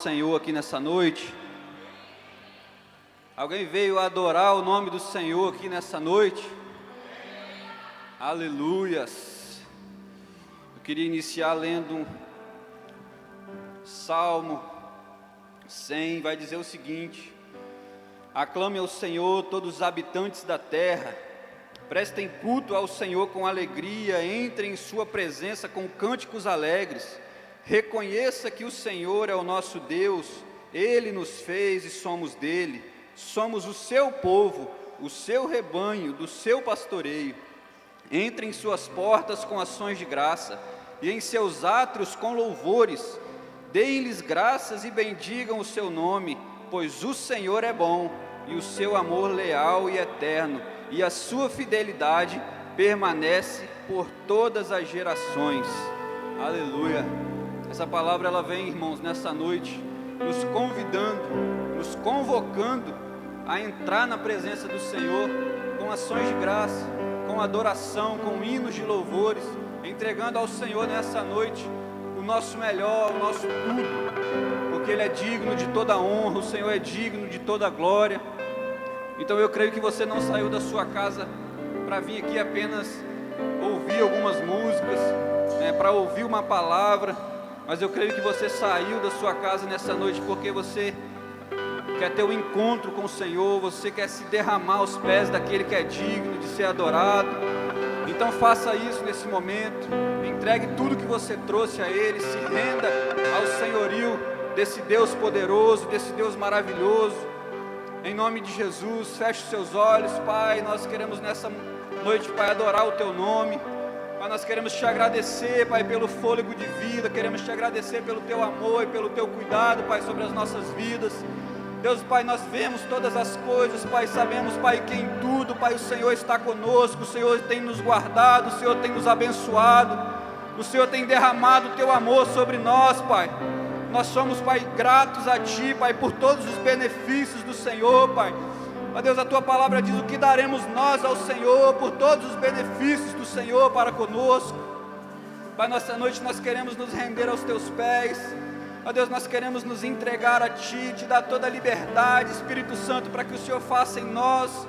Senhor aqui nessa noite. Alguém veio adorar o nome do Senhor aqui nessa noite? Aleluias. Eu queria iniciar lendo um Salmo 100, vai dizer o seguinte: aclame ao Senhor todos os habitantes da terra, prestem culto ao Senhor com alegria, entrem em sua presença com cânticos alegres. Reconheça que o Senhor é o nosso Deus, Ele nos fez e somos dele, somos o seu povo, o seu rebanho, do seu pastoreio. Entre em suas portas com ações de graça, e em seus átrios com louvores. Deem-lhes graças e bendigam o seu nome, pois o Senhor é bom, e o seu amor leal e eterno, e a sua fidelidade permanece por todas as gerações. Aleluia. Essa palavra ela vem, irmãos, nessa noite, nos convidando, nos convocando a entrar na presença do Senhor com ações de graça, com adoração, com hinos de louvores, entregando ao Senhor nessa noite o nosso melhor, o nosso tudo, porque Ele é digno de toda honra, o Senhor é digno de toda glória. Então eu creio que você não saiu da sua casa para vir aqui apenas ouvir algumas músicas, para ouvir uma palavra, mas eu creio que você saiu da sua casa nessa noite porque você quer ter um encontro com o Senhor, você quer se derramar aos pés daquele que é digno de ser adorado. Então faça isso nesse momento, entregue tudo que você trouxe a Ele, se renda ao senhorio desse Deus poderoso, desse Deus maravilhoso. Em nome de Jesus, feche os seus olhos, Pai. Nós queremos nessa noite, Pai, adorar o Teu nome. Pai, nós queremos Te agradecer, Pai, pelo fôlego de vida, queremos Te agradecer pelo Teu amor e pelo Teu cuidado, Pai, sobre as nossas vidas. Deus, Pai, nós vemos todas as coisas, Pai, sabemos, Pai, que em tudo, Pai, o Senhor está conosco, o Senhor tem nos guardado, o Senhor tem nos abençoado, o Senhor tem derramado o Teu amor sobre nós, Pai. Nós somos, Pai, gratos a Ti, Pai, por todos os benefícios do Senhor, Pai. Ó Deus, a Tua palavra diz o que daremos nós ao Senhor, por todos os benefícios do Senhor para conosco. Pai, nessa noite nós queremos nos render aos Teus pés. Ó Deus, nós queremos nos entregar a Ti, Te dar toda a liberdade, Espírito Santo, para que o Senhor faça em nós,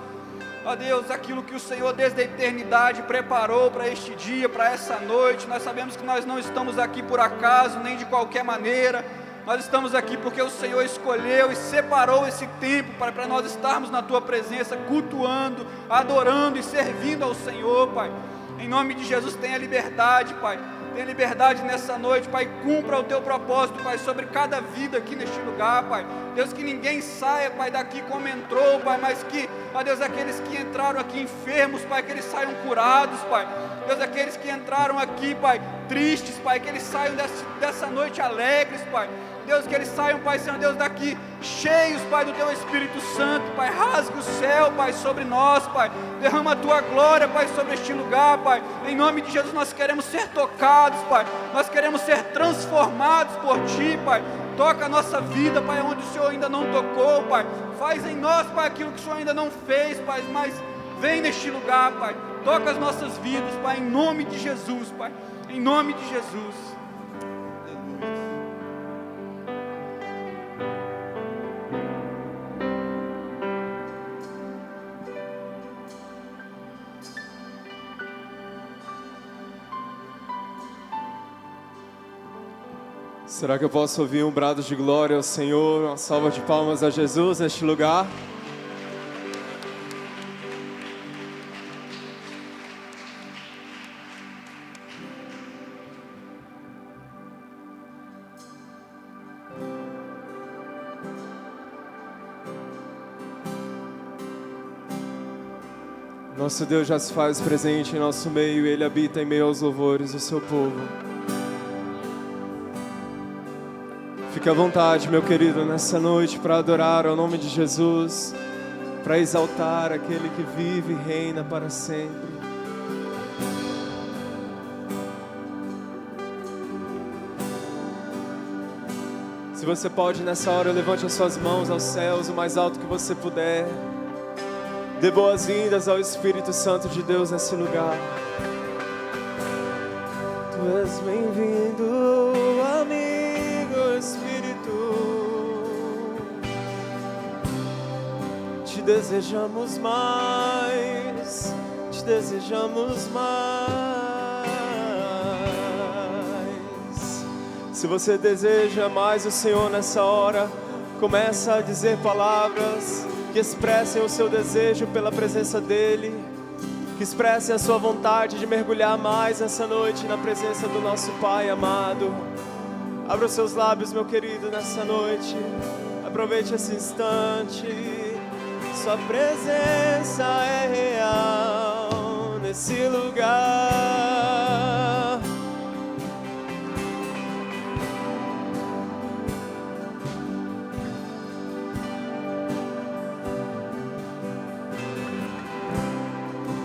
ó Deus, aquilo que o Senhor desde a eternidade preparou para este dia, para essa noite. Nós sabemos que nós não estamos aqui por acaso, nem de qualquer maneira. Nós estamos aqui porque o Senhor escolheu e separou esse tempo para nós estarmos na Tua presença, cultuando, adorando e servindo ao Senhor, Pai. Em nome de Jesus, tenha liberdade, Pai. Tenha liberdade nessa noite, Pai. Cumpra o Teu propósito, Pai, sobre cada vida aqui neste lugar, Pai. Deus, que ninguém saia, Pai, daqui como entrou, Pai, mas que, ó Deus, aqueles que entraram aqui enfermos, Pai, que eles saiam curados, Pai. Deus, aqueles que entraram aqui, Pai, tristes, Pai, que eles saiam dessa noite alegres, Pai. Deus, que eles saiam, Pai, Senhor Deus, daqui cheios, Pai, do Teu Espírito Santo, Pai. Rasga o céu, Pai, sobre nós, Pai. Derrama a Tua glória, Pai, sobre este lugar, Pai. Em nome de Jesus, nós queremos ser tocados, Pai. Nós queremos ser transformados por Ti, Pai. Toca a nossa vida, Pai, onde o Senhor ainda não tocou, Pai. Faz em nós, Pai, aquilo que o Senhor ainda não fez, Pai, mas vem neste lugar, Pai. Toca as nossas vidas, Pai, em nome de Jesus, Pai. Em nome de Jesus. Será que eu posso ouvir um brado de glória ao Senhor, uma salva de palmas a Jesus neste lugar? Nosso Deus já se faz presente em nosso meio, Ele habita em meio aos louvores do seu povo. Fique à vontade, meu querido, nessa noite para adorar ao nome de Jesus, para exaltar aquele que vive e reina para sempre. Se você pode nessa hora, levante as suas mãos aos céus, o mais alto que você puder. Dê boas-vindas ao Espírito Santo de Deus nesse lugar. Tu és bem-vindo, amigo Espírito. desejamos mais, te desejamos mais. Se você deseja mais o Senhor nessa hora, começa a dizer palavras que expressem o seu desejo pela presença dEle, que expressem a sua vontade de mergulhar mais essa noite na presença do nosso Pai amado. Abra os seus lábios, meu querido, nessa noite. Aproveite esse instante. Sua presença é real nesse lugar.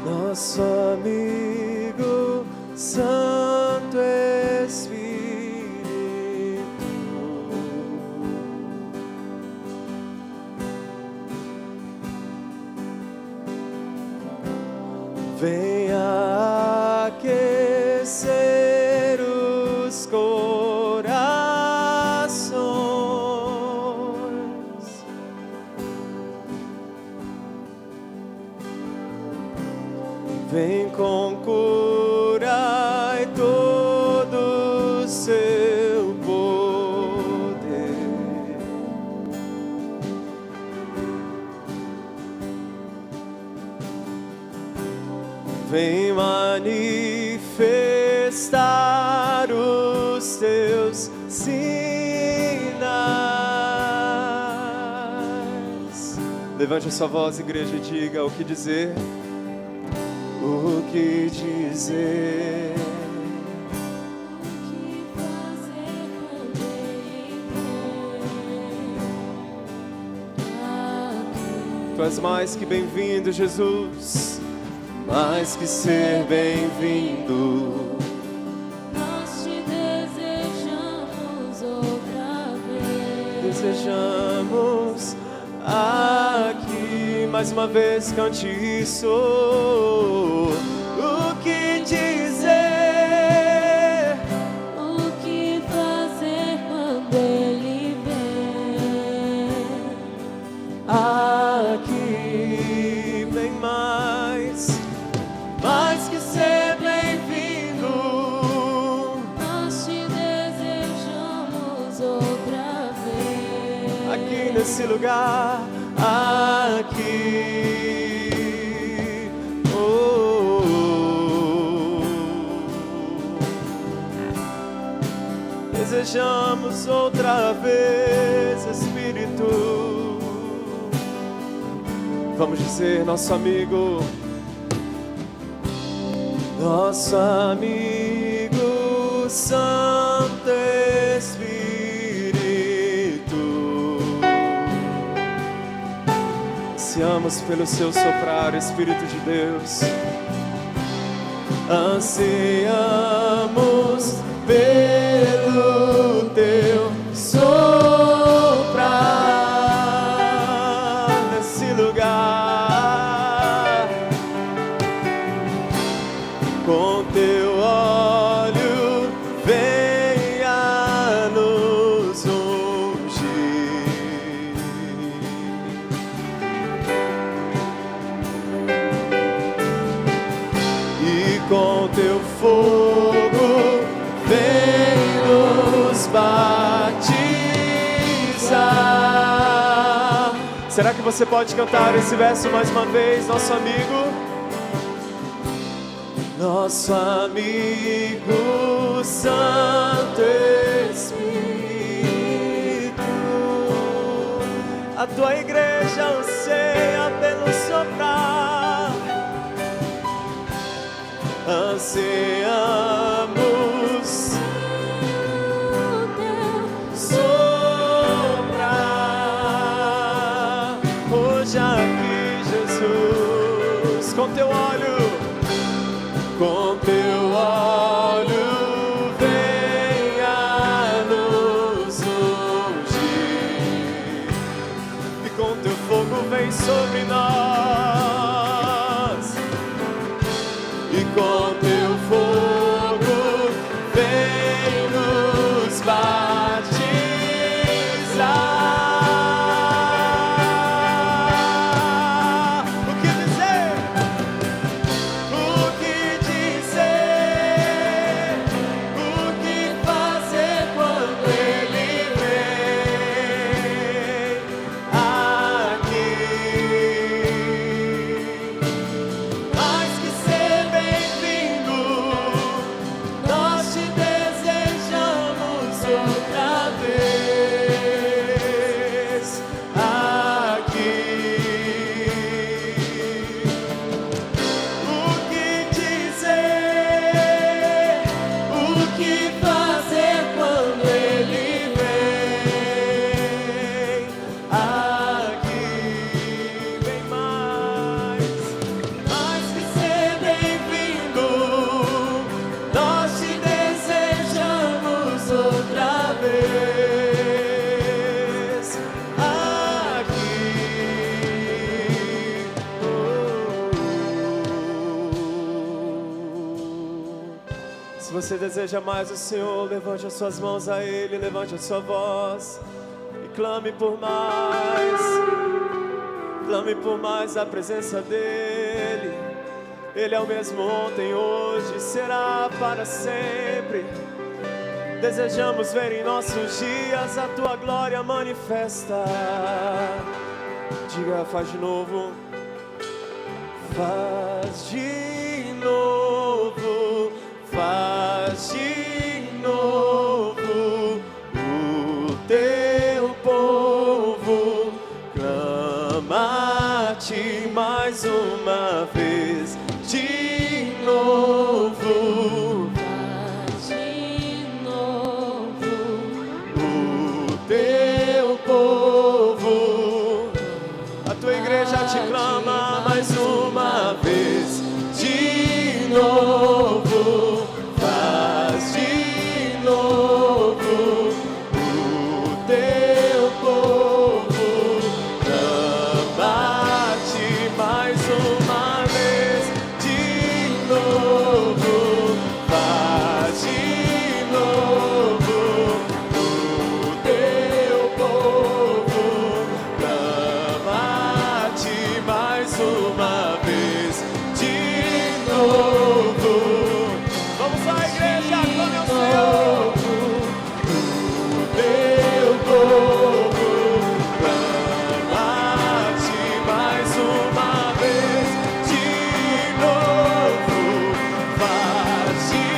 Nosso amigo Santo Espírito, venha aquecer os corações. Vem com cura e todo o seu poder. Vem manifestar os teus sinais. Levante a sua voz, igreja, e diga o que dizer. O que dizer? O que fazer quando Ele vem aqui? Tu és mais que bem-vindo, Jesus. Mais que ser bem-vindo. Nós te desejamos outra vez. Desejamos aqui. Mais uma vez cante isso. O que dizer? O que fazer quando Ele vem Aqui bem mais que ser bem-vindo. Nós te desejamos outra vez. Aqui nesse lugar, aqui. Desejamos outra vez, Espírito. Vamos dizer, nosso amigo Santo Espírito. Ansiamos pelo seu soprar, Espírito de Deus. Ansiamos pelo teu soprar nesse lugar. Com teu óleo venha nos ungir. E com teu fogo vem nos batizar. Será que você pode cantar esse verso mais uma vez, nosso amigo? Nosso amigo Santo Espírito. A tua igreja anseia pelo soprar. Ansiamos O teu soprar hoje aqui, Jesus, com teu óleo, venha nos ungir, e com teu fogo vem sobre nós, e com teu fogo vem nos batizar. você deseja mais o Senhor, levante as suas mãos a Ele, levante a sua voz e clame por mais. Clame por mais a presença dEle. Ele é o mesmo ontem, hoje e será para sempre. Desejamos ver em nossos dias a Tua glória manifesta. Diga, faz de novo. Faz de novo, faz de novo. O Teu povo clama-te mais uma vez. De novo, Faz de novo. o Teu povo. A Tua igreja te clama mais uma vez. De novo, faz de novo. O Teu povo clama-te mais uma vez. De novo, faz de novo. O Teu povo clama-te mais uma vez. De novo. Vamos lá, igreja, clame ao Senhor. O Teu povo clama-te mais uma vez. De novo, faz de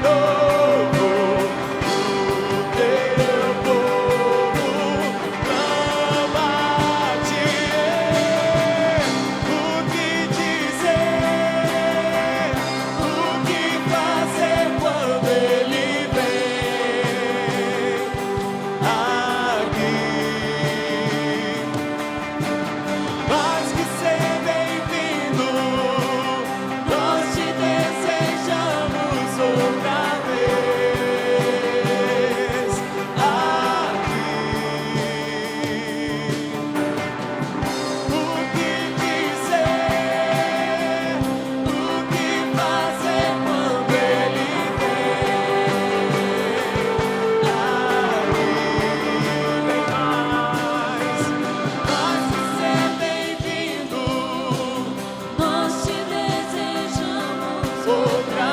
novo. O Teu povo clama-te. O que dizer? O que fazer quando Ele vem aqui? Mais que ser bem-vindo, nós te desejamos outra vez aqui. O que dizer? O que fazer quando Ele vem aqui? Vem mais que ser bem-vindo, Nós te desejamos outra vez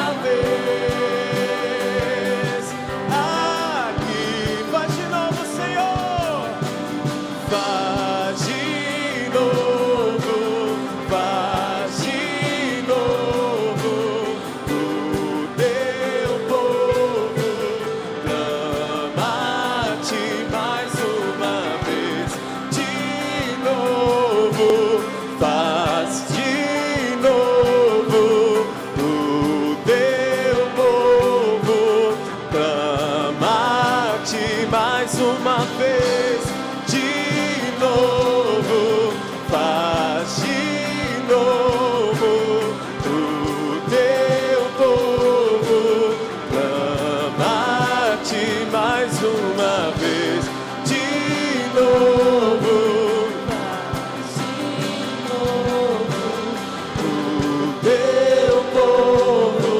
aqui. Faz de novo, Senhor. Faz de novo, faz de novo. O Teu povo clama-te mais uma vez. De novo, faz de novo. O Teu povo clama-te mais uma vez. De novo, faz de novo. O Teu povo clama-te mais uma vez. De novo, faz de novo. O Teu povo.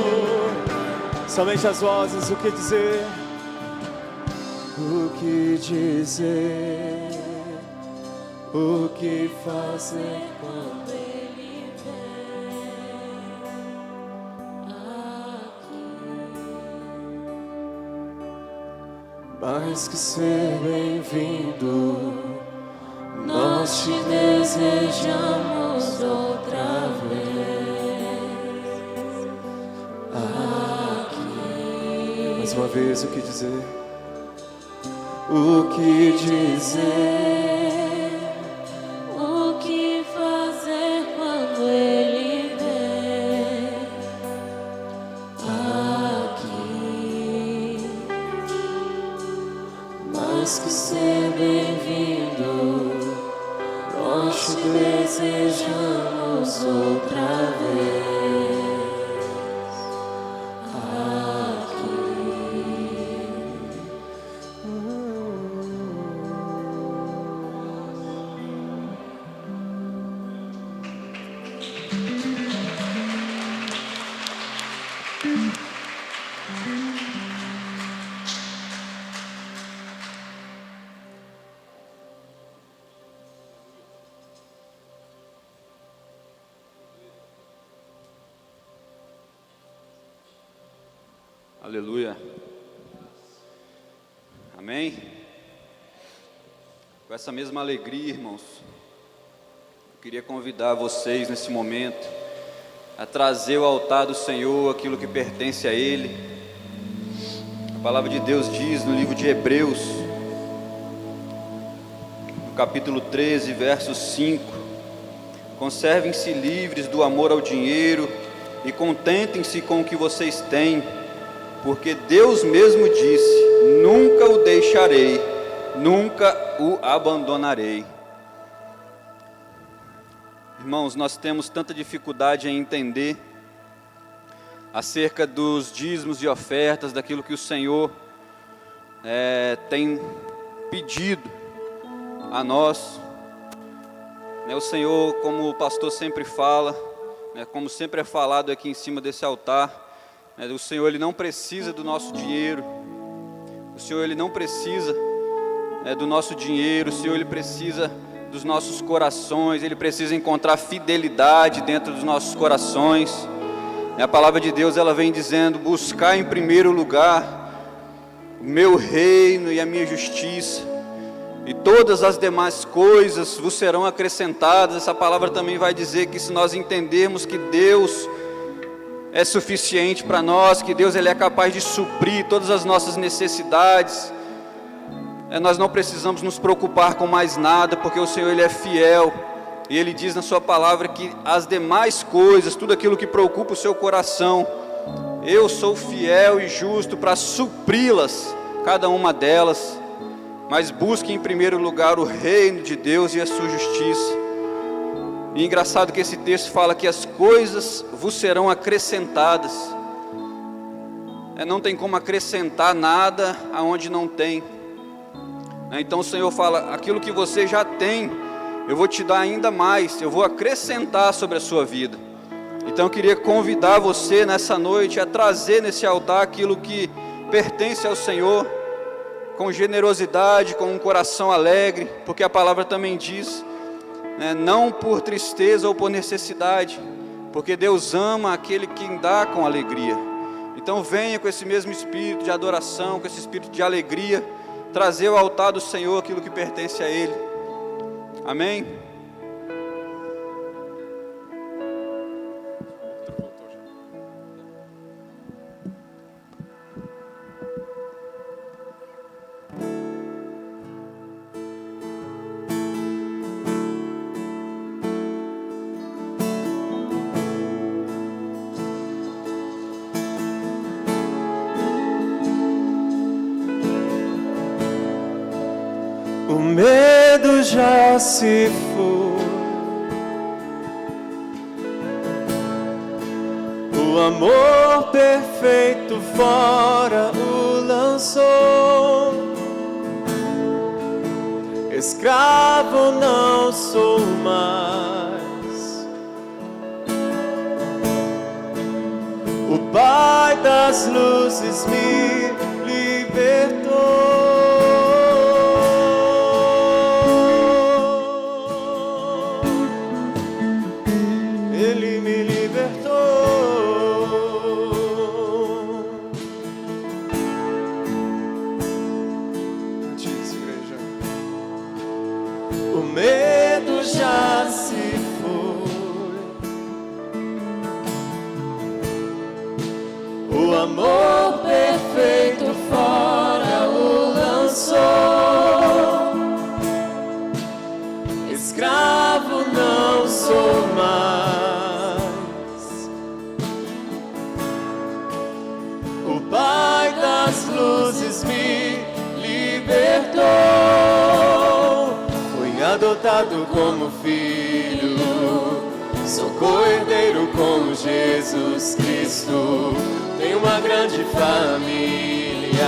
Somente as vozes, o que dizer? O que dizer? O que fazer? quando Ele vem aqui. Mais que ser bem-vindo, Nós te desejamos outra vez aqui. mais uma vez, o que dizer? O que dizer? O que fazer quando Ele vem aqui? Mais que ser bem-vindo, nós te desejamos outra vez aqui. Aleluia. Amém? Com essa mesma alegria, irmãos, eu queria convidar vocês nesse momento a trazer ao altar do Senhor aquilo que pertence a Ele. A palavra de Deus diz no livro de Hebreus, no capítulo 13, verso 5: conservem-se livres do amor ao dinheiro e contentem-se com o que vocês têm, porque Deus mesmo disse: nunca o deixarei, nunca o abandonarei. Irmãos, nós temos tanta dificuldade em entender acerca dos dízimos e ofertas, daquilo que o Senhor tem pedido a nós. O Senhor, como o pastor sempre fala, como sempre é falado aqui em cima desse altar, o Senhor, Ele não precisa do nosso dinheiro. O Senhor, Ele não precisa do nosso dinheiro. O Senhor, Ele precisa dos nossos corações. Ele precisa encontrar fidelidade dentro dos nossos corações. A palavra de Deus, ela vem dizendo: buscar em primeiro lugar o meu reino e a minha justiça, e todas as demais coisas vos serão acrescentadas. Essa palavra também vai dizer que, se nós entendermos que Deus é suficiente para nós, que Deus, Ele é capaz de suprir todas as nossas necessidades, nós não precisamos nos preocupar com mais nada, porque o Senhor, Ele é fiel, e Ele diz na sua palavra que as demais coisas, tudo aquilo que preocupa o seu coração, eu sou fiel e justo para supri-las, cada uma delas. Mas busque em primeiro lugar o reino de Deus e a sua justiça. E engraçado que esse texto fala que as coisas vos serão acrescentadas. Não tem como acrescentar nada aonde não tem. Então o Senhor fala: aquilo que você já tem, eu vou te dar ainda mais, eu vou acrescentar sobre a sua vida. Então eu queria convidar você nessa noite a trazer nesse altar aquilo que pertence ao Senhor, com generosidade, com um coração alegre, porque a palavra também diz, não por tristeza ou por necessidade, porque Deus ama aquele que dá com alegria. Então venha com esse mesmo espírito de adoração, com esse espírito de alegria, trazer ao altar do Senhor aquilo que pertence a Ele. Amém? O medo já se foi, o amor perfeito fora o lançou. Escravo não sou mais, o Pai das luzes me libertou. Ele me libertou. Diz, igreja. O medo já se foi, o amor perfeito fora o lançou. Escravo não sou mais, o Pai das luzes me libertou. Fui adotado como filho, sou co-herdeiro com Jesus Cristo. Tenho uma grande família,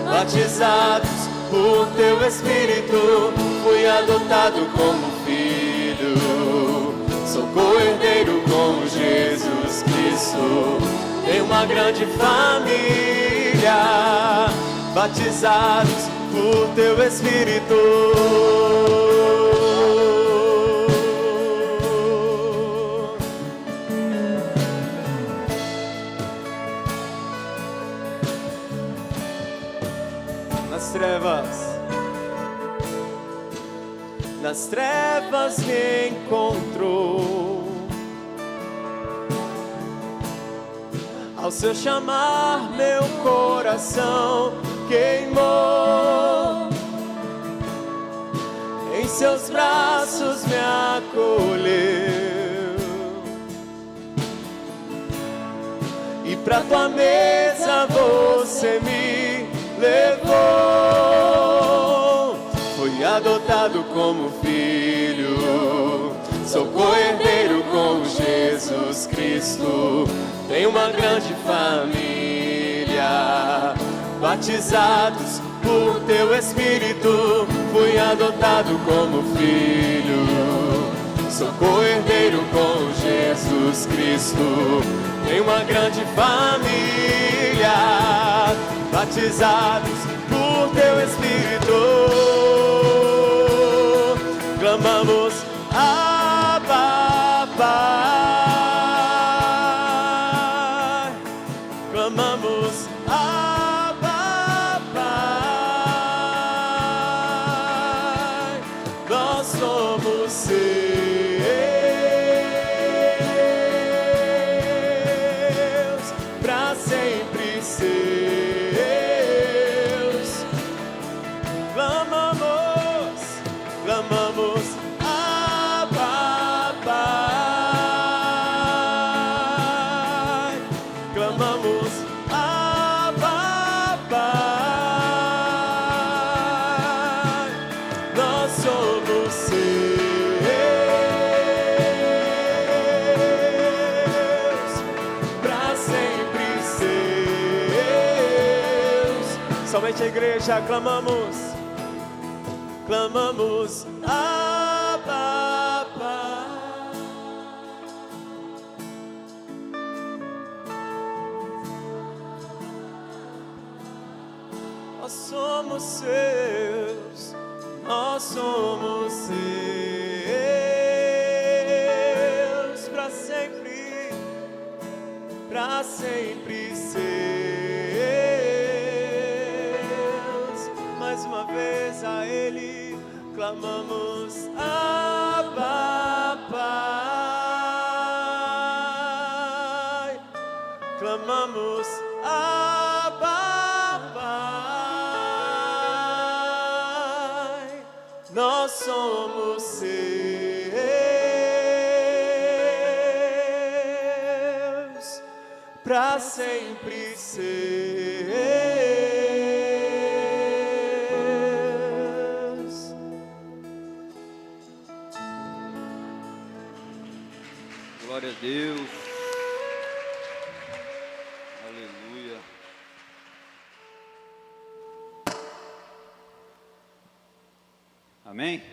batizados por Teu Espírito. Fui adotado como filho, sou co-herdeiro com Jesus Cristo. Tenho uma grande família, batizados por Teu Espírito. nas trevas me encontrou. Ao seu chamar, meu coração queimou. Em seus braços me acolheu. E pra tua mesa você me levou. Fui adotado como filho, sou co-herdeiro com Jesus Cristo. Tenho uma grande família, batizados por teu Espírito. Fui adotado como filho, sou co-herdeiro com Jesus Cristo. Tenho uma grande família, batizados por teu Espírito. Clamamos Abba, Pai. Clamamos Abba, Pai. Nós somos seus, pra sempre seus. Clamamos, clamamos Abba, Pai. Clamamos Abba, Pai. Nós somos seus, pra sempre seus. Somente a igreja clamamos, clamamos Abba, Pai. Nós somos seus, nós somos seus, pra sempre seus. Mais uma vez a Ele clamamos Abba, Pai. Clamamos Abba, Pai. Nós somos seus, pra sempre seus. Glória a Deus. Aleluia. Amém?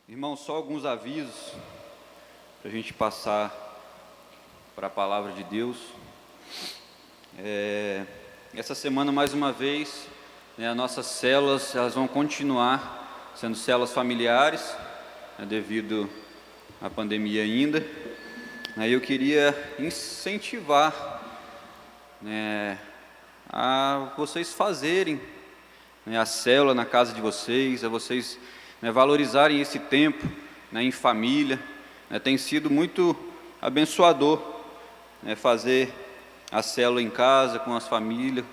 Irmão, só alguns avisos para a gente passar para a palavra de Deus. Essa semana, mais uma vez, as nossas células elas vão continuar sendo células familiares, devido à pandemia ainda. Aí eu queria incentivar a vocês fazerem a célula na casa de vocês, a vocês valorizarem esse tempo em família. Tem sido muito abençoador fazer a célula em casa, com as famílias,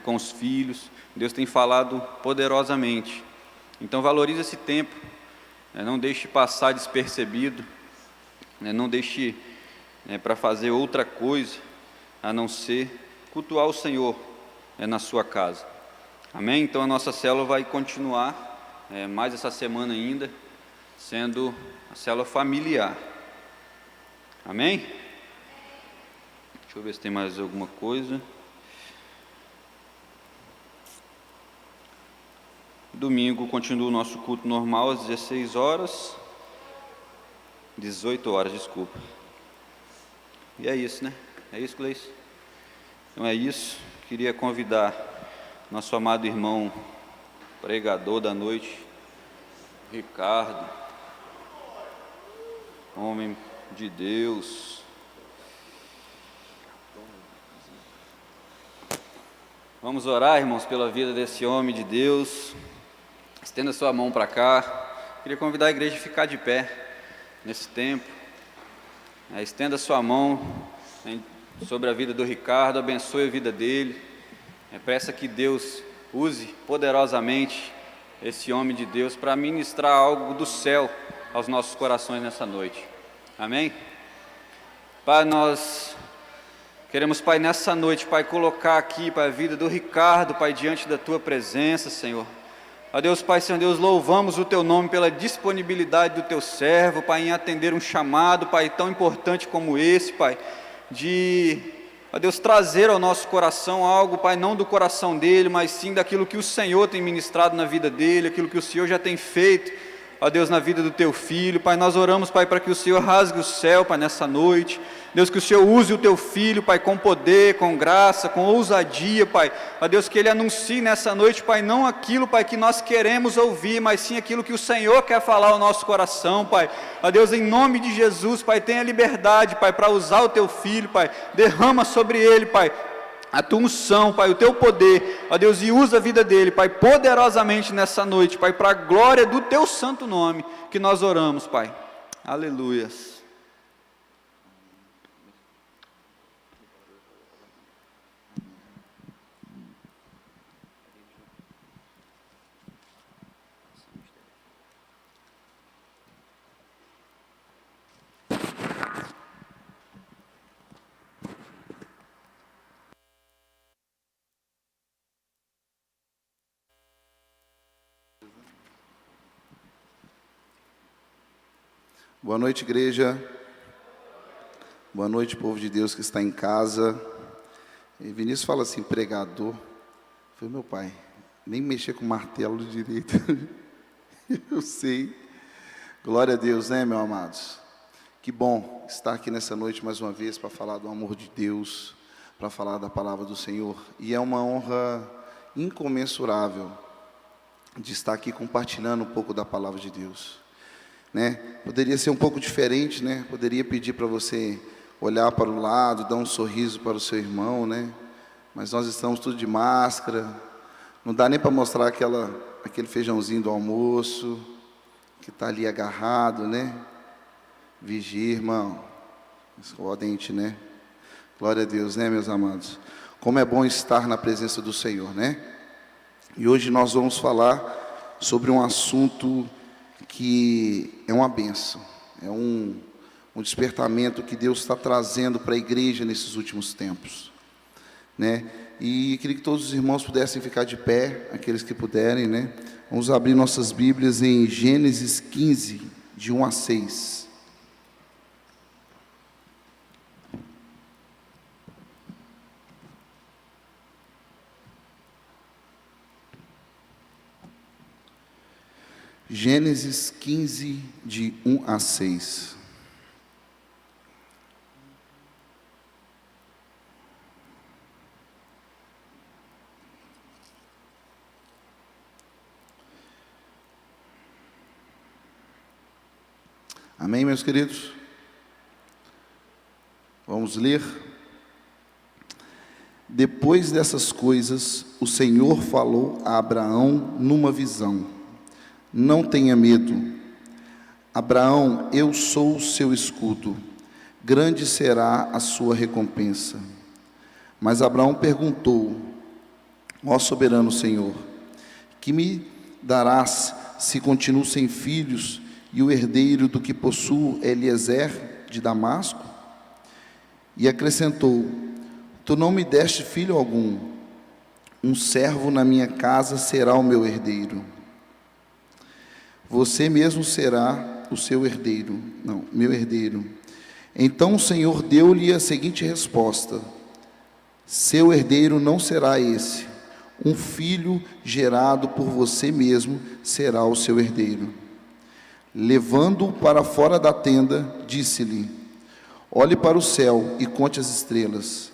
com os filhos. Deus tem falado poderosamente. Então valorize esse tempo, não deixe passar despercebido, não deixe para fazer outra coisa a não ser cultuar o Senhor na sua casa. Amém? Então a nossa célula vai continuar mais essa semana ainda, sendo a célula familiar. Amém? Deixa eu ver se tem mais alguma coisa. Domingo continua o nosso culto normal às 16 horas. 18 horas, desculpa. E é isso, né? É isso, Gleice? Então é isso. Queria convidar nosso amado irmão, pregador da noite, Ricardo, homem de Deus. Vamos orar, irmãos, pela vida desse homem de Deus. Estenda sua mão para cá. Queria convidar a igreja a ficar de pé nesse tempo. Estenda sua mão sobre a vida do Ricardo, abençoe a vida dele. Peça que Deus use poderosamente esse homem de Deus para ministrar algo do céu aos nossos corações nessa noite. Amém? Pai, nós queremos, Pai, nessa noite, Pai, colocar aqui, Pai, a vida do Ricardo, Pai, diante da Tua presença, Senhor. Ó Deus, Pai, Senhor Deus, louvamos o Teu nome pela disponibilidade do Teu servo, Pai, em atender um chamado, Pai, tão importante como esse, Pai, de, ó Deus, trazer ao nosso coração algo, Pai, não do coração dele, mas sim daquilo que o Senhor tem ministrado na vida dele, aquilo que o Senhor já tem feito, ó Deus, na vida do Teu filho. Pai, nós oramos, Pai, para que o Senhor rasgue o céu, Pai, nessa noite. Deus, que o Senhor use o Teu filho, Pai, com poder, com graça, com ousadia, Pai. Ó Deus, que ele anuncie nessa noite, Pai, não aquilo, Pai, que nós queremos ouvir, mas sim aquilo que o Senhor quer falar ao nosso coração, Pai. Ó Deus, em nome de Jesus, Pai, tenha liberdade, Pai, para usar o Teu filho, Pai. Derrama sobre ele, Pai, a Tua unção, Pai, o Teu poder, ó Deus, e usa a vida dele, Pai, poderosamente nessa noite, Pai, para a glória do Teu santo nome, que nós oramos, Pai. Aleluias. Boa noite, igreja. Boa noite, povo de Deus que está em casa. E Vinícius fala assim, pregador. Foi meu pai, nem mexer com martelo direito. Eu sei. Glória a Deus, né, meus amados? Que bom estar aqui nessa noite mais uma vez para falar do amor de Deus, para falar da palavra do Senhor. E é uma honra incomensurável de estar aqui compartilhando um pouco da palavra de Deus. Né? Poderia ser um pouco diferente, né? Poderia pedir para você olhar para o lado, dar um sorriso para o seu irmão, né? Mas nós estamos tudo de máscara, não dá nem para mostrar aquele feijãozinho do almoço, que está ali agarrado, né? Vigia, irmão, escova o dente, né? Glória a Deus, né, meus amados? Como é bom estar na presença do Senhor, né? E hoje nós vamos falar sobre um assunto que é uma bênção, é um despertamento que Deus está trazendo para a igreja nesses últimos tempos, né? E queria que todos os irmãos pudessem ficar de pé, aqueles que puderem, né? Vamos abrir nossas Bíblias em Gênesis 15, de 1 a 6. Gênesis 15, de 1 a 6. Amém, meus queridos? Vamos ler. Depois dessas coisas, o Senhor falou a Abraão numa visão: não tenha medo, Abraão, eu sou o seu escudo, grande será a sua recompensa. Mas Abraão perguntou: ó soberano Senhor, que me darás se continuo sem filhos, e o herdeiro do que possuo é Eliezer de Damasco? E acrescentou: tu não me deste filho algum, um servo na minha casa será o meu herdeiro. Você mesmo será o seu herdeiro, não, meu herdeiro. Então o Senhor deu-lhe a seguinte resposta: seu herdeiro não será esse, um filho gerado por você mesmo será o seu herdeiro. Levando-o para fora da tenda, disse-lhe: olhe para o céu e conte as estrelas,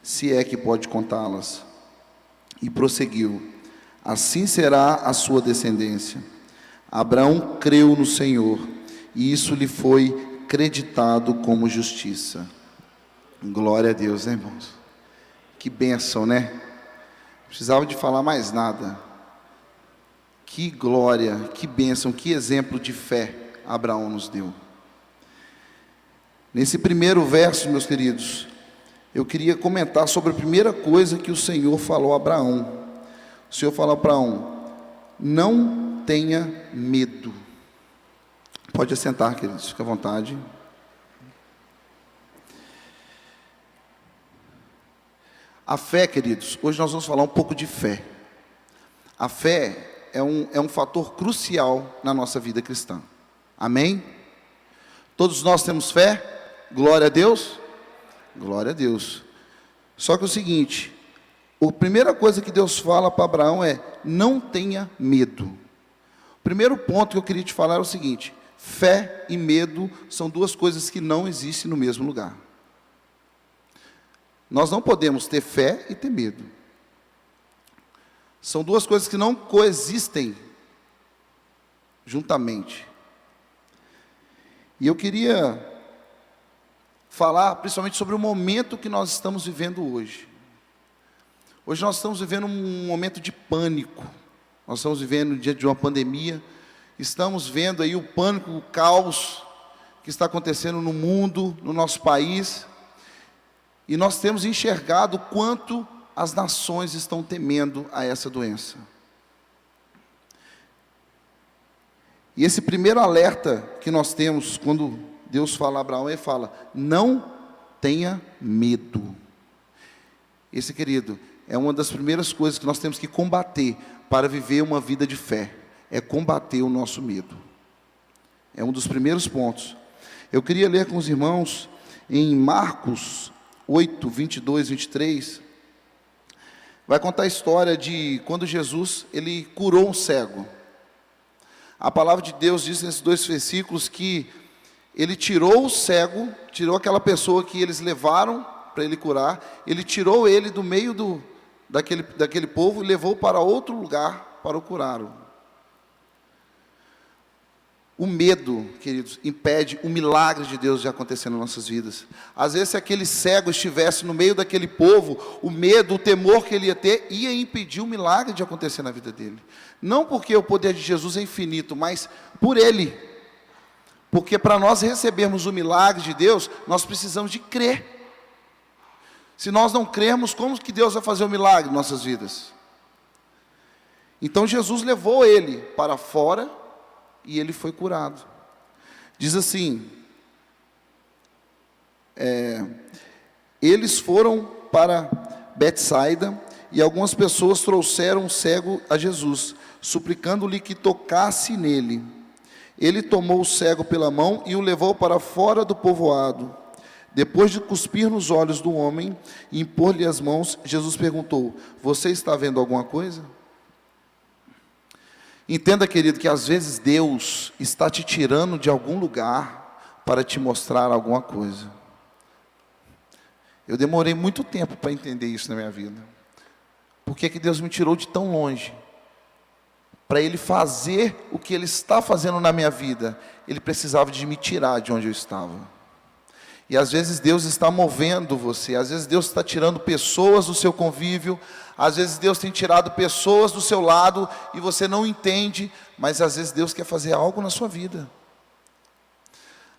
se é que pode contá-las. E prosseguiu: assim será a sua descendência. Abraão creu no Senhor, e isso lhe foi creditado como justiça. Glória a Deus, né, irmãos? Que bênção, né? Não precisava de falar mais nada. Que glória, que bênção, que exemplo de fé Abraão nos deu. Nesse primeiro verso, meus queridos, eu queria comentar sobre a primeira coisa que o Senhor falou a Abraão. O Senhor falou a Abraão: não tenha medo. Pode assentar, queridos, fica à vontade. A fé, queridos, hoje nós vamos falar um pouco de fé. A fé é um fator crucial na nossa vida cristã. Amém? Todos nós temos fé? Glória a Deus? Glória a Deus. Só que é o seguinte, a primeira coisa que Deus fala para Abraão é: não tenha medo. O primeiro ponto que eu queria te falar é o seguinte: fé e medo são duas coisas que não existem no mesmo lugar. Nós não podemos ter fé e ter medo. São duas coisas que não coexistem juntamente. E eu queria falar principalmente sobre o momento que nós estamos vivendo hoje. Hoje nós estamos vivendo um momento de pânico. Nós estamos vivendo diante de uma pandemia. Estamos vendo aí o pânico, o caos que está acontecendo no mundo, no nosso país. E nós temos enxergado quanto as nações estão temendo a essa doença. E esse primeiro alerta que nós temos, quando Deus fala a Abraão, ele fala: não tenha medo. Esse, querido, é uma das primeiras coisas que nós temos que combater para viver uma vida de fé. É combater o nosso medo. É um dos primeiros pontos. Eu queria ler com os irmãos em Marcos 8, 22, 23, vai contar a história de quando Jesus, ele curou um cego. A palavra de Deus diz nesses dois versículos que ele tirou o cego, tirou aquela pessoa que eles levaram para ele curar, ele tirou ele do meio daquele povo e levou para outro lugar para o curar. O medo, queridos, impede o milagre de Deus de acontecer nas nossas vidas. Às vezes, se aquele cego estivesse no meio daquele povo, o medo, o temor que ele ia ter, ia impedir o milagre de acontecer na vida dele. Não porque o poder de Jesus é infinito, mas por ele. Porque para nós recebermos o milagre de Deus, nós precisamos de crer. Se nós não crermos, como que Deus vai fazer o milagre em nossas vidas? Então Jesus levou ele para fora, e ele foi curado. Diz assim, eles foram para Betsaida, e algumas pessoas trouxeram um cego a Jesus, suplicando-lhe que tocasse nele. Ele tomou o cego pela mão e o levou para fora do povoado. Depois de cuspir nos olhos do homem e impor-lhe as mãos, Jesus perguntou: você está vendo alguma coisa? Entenda, querido, que às vezes Deus está te tirando de algum lugar para te mostrar alguma coisa. Eu demorei muito tempo para entender isso na minha vida. Por que Deus me tirou de tão longe? Para Ele fazer o que Ele está fazendo na minha vida, Ele precisava de me tirar de onde eu estava. E às vezes Deus está movendo você, às vezes Deus está tirando pessoas do seu convívio, às vezes Deus tem tirado pessoas do seu lado e você não entende, mas às vezes Deus quer fazer algo na sua vida.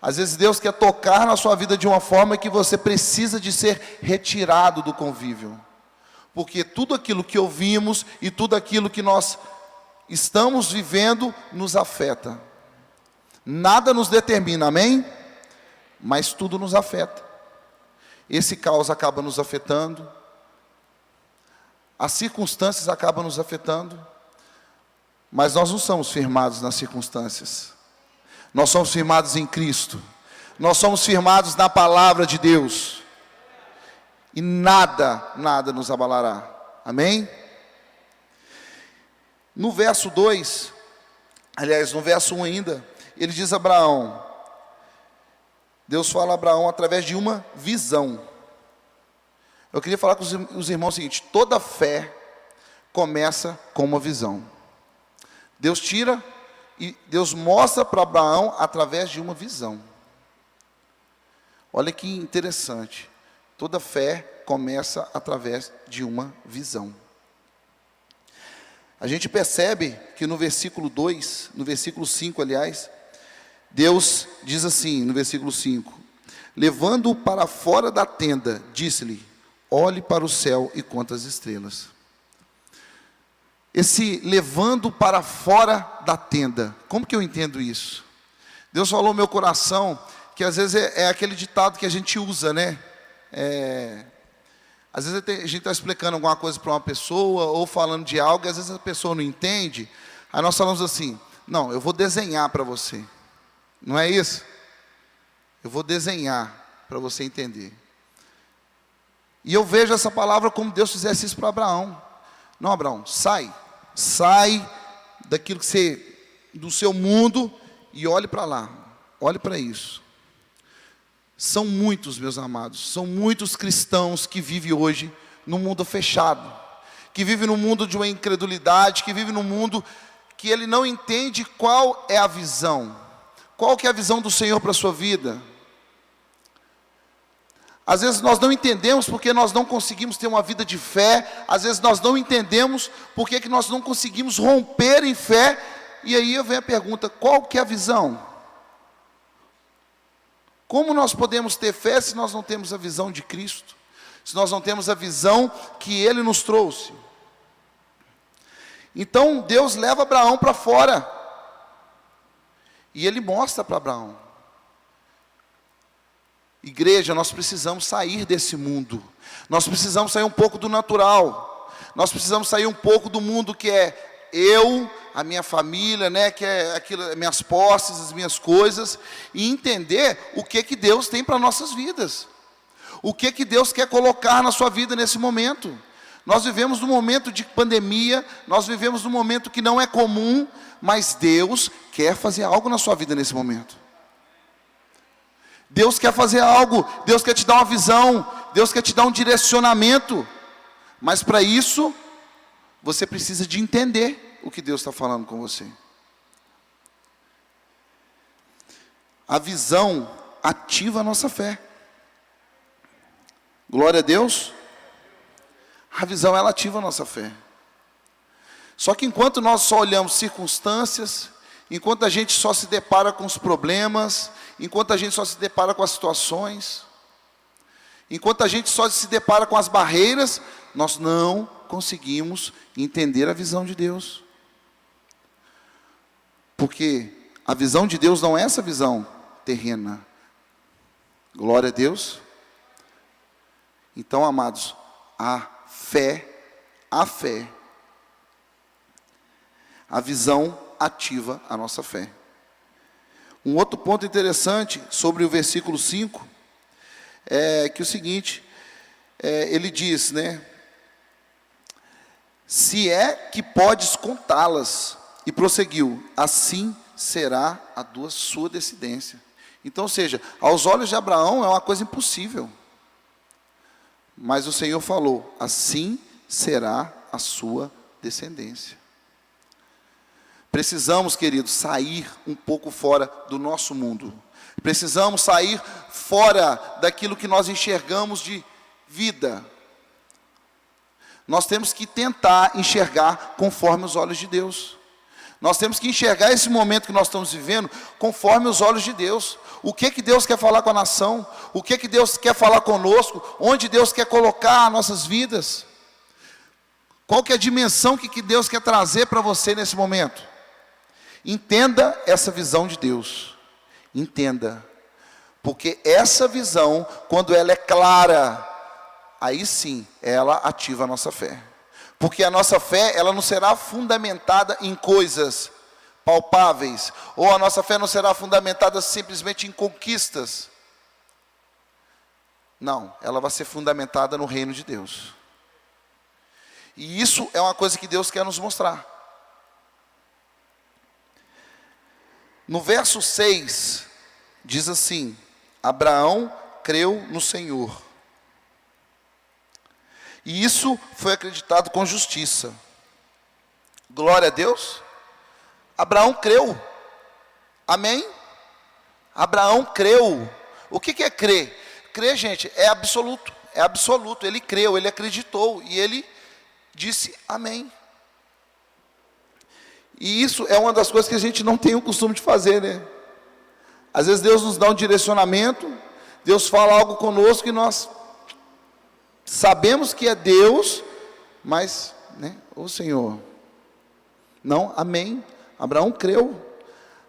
Às vezes Deus quer tocar na sua vida de uma forma que você precisa de ser retirado do convívio. Porque tudo aquilo que ouvimos e tudo aquilo que nós estamos vivendo nos afeta. Nada nos determina, amém? Mas tudo nos afeta. Esse caos acaba nos afetando. As circunstâncias acabam nos afetando. Mas nós não somos firmados nas circunstâncias. Nós somos firmados em Cristo. Nós somos firmados na palavra de Deus. E nada nos abalará. Amém? No verso 2, aliás, no verso 1 ainda, ele diz a Abraão, Deus fala a Abraão através de uma visão. Eu queria falar com os irmãos o seguinte: toda fé começa com uma visão. Deus tira e Deus mostra para Abraão através de uma visão. Olha que interessante. Toda fé começa através de uma visão. A gente percebe que no versículo 2, no versículo 5, aliás, Deus diz assim, no versículo 5: levando-o para fora da tenda, disse-lhe: olhe para o céu e conta as estrelas. Esse levando para fora da tenda, como que eu entendo isso? Deus falou no meu coração que às vezes é aquele ditado que a gente usa, né? Às vezes a gente está explicando alguma coisa para uma pessoa, ou falando de algo, e às vezes a pessoa não entende. Aí nós falamos assim: não, eu vou desenhar para você. Não é isso? Eu vou desenhar para você entender. E eu vejo essa palavra como Deus fizesse isso para Abraão. Não, Abraão, sai daquilo que você, do seu mundo, e olhe para lá, olhe para isso. São muitos, meus amados, são muitos cristãos que vivem hoje num mundo fechado, que vivem num mundo de uma incredulidade, que vivem num mundo que ele não entende qual é a visão, qual que é a visão do Senhor para a sua vida. Às vezes nós não entendemos porque nós não conseguimos ter uma vida de fé, às vezes nós não entendemos porque que nós não conseguimos romper em fé, e aí vem a pergunta: qual que é a visão? Como nós podemos ter fé se nós não temos a visão de Cristo? Se nós não temos a visão que Ele nos trouxe? Então Deus leva Abraão para fora, e Ele mostra para Abraão: igreja, nós precisamos sair desse mundo, nós precisamos sair um pouco do natural, nós precisamos sair um pouco do mundo que é eu, a minha família, né, que é aquilo, minhas posses, as minhas coisas, e entender o que Deus tem para nossas vidas, o que Deus quer colocar na sua vida nesse momento. Nós vivemos num momento de pandemia, nós vivemos num momento que não é comum, mas Deus quer fazer algo na sua vida nesse momento. Deus quer fazer algo, Deus quer te dar uma visão, Deus quer te dar um direcionamento, mas para isso, você precisa de entender o que Deus está falando com você. A visão ativa a nossa fé. Glória a Deus. A visão, ela ativa a nossa fé. Só que enquanto nós só olhamos circunstâncias, enquanto a gente só se depara com os problemas, enquanto a gente só se depara com as situações, enquanto a gente só se depara com as barreiras, nós não conseguimos entender a visão de Deus. Porque a visão de Deus não é essa visão terrena. Glória a Deus. Então, amados, a fé, a visão ativa a nossa fé. Um outro ponto interessante sobre o versículo 5 é que o seguinte, ele diz, né? Se é que podes contá-las, e prosseguiu: assim será a sua descendência. Então, ou seja, aos olhos de Abraão é uma coisa impossível, mas o Senhor falou: assim será a sua descendência. Precisamos, queridos, sair um pouco fora do nosso mundo. Precisamos sair fora daquilo que nós enxergamos de vida. Nós temos que tentar enxergar conforme os olhos de Deus. Nós temos que enxergar esse momento que nós estamos vivendo conforme os olhos de Deus. O que Deus quer falar com a nação? O que Deus quer falar conosco? Onde Deus quer colocar as nossas vidas? Qual que é a dimensão que Deus quer trazer para você nesse momento? Entenda essa visão de Deus. Entenda. Porque essa visão, quando ela é clara, aí sim, ela ativa a nossa fé. Porque a nossa fé, ela não será fundamentada em coisas palpáveis, ou a nossa fé não será fundamentada simplesmente em conquistas. Não, ela vai ser fundamentada no reino de Deus. E isso é uma coisa que Deus quer nos mostrar. No verso 6, diz assim: Abraão creu no Senhor, e isso foi acreditado com justiça. Glória a Deus. Abraão creu. Amém? Abraão creu. O que é crer? Crer, gente, é absoluto. É absoluto. Ele creu, ele acreditou e ele disse amém. E isso é uma das coisas que a gente não tem o costume de fazer, né? Às vezes Deus nos dá um direcionamento, Deus fala algo conosco e nós sabemos que é Deus, mas, né, ô Senhor, não, amém. Abraão creu,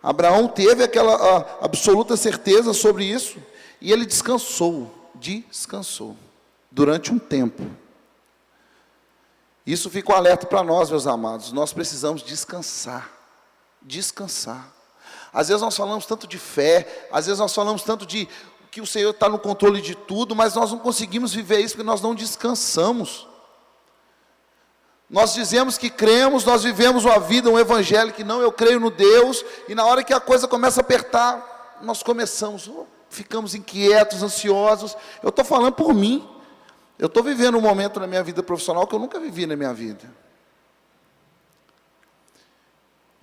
Abraão teve aquela absoluta certeza sobre isso, e ele descansou durante um tempo. Isso fica um alerta para nós, meus amados, nós precisamos descansar. Às vezes nós falamos tanto de fé, às vezes nós falamos tanto de que o Senhor está no controle de tudo, mas nós não conseguimos viver isso porque nós não descansamos. Nós dizemos que cremos, nós vivemos uma vida, um evangelho que não, eu creio no Deus, e na hora que a coisa começa a apertar, nós ficamos inquietos, ansiosos. Eu estou falando por mim, eu estou vivendo um momento na minha vida profissional que eu nunca vivi na minha vida.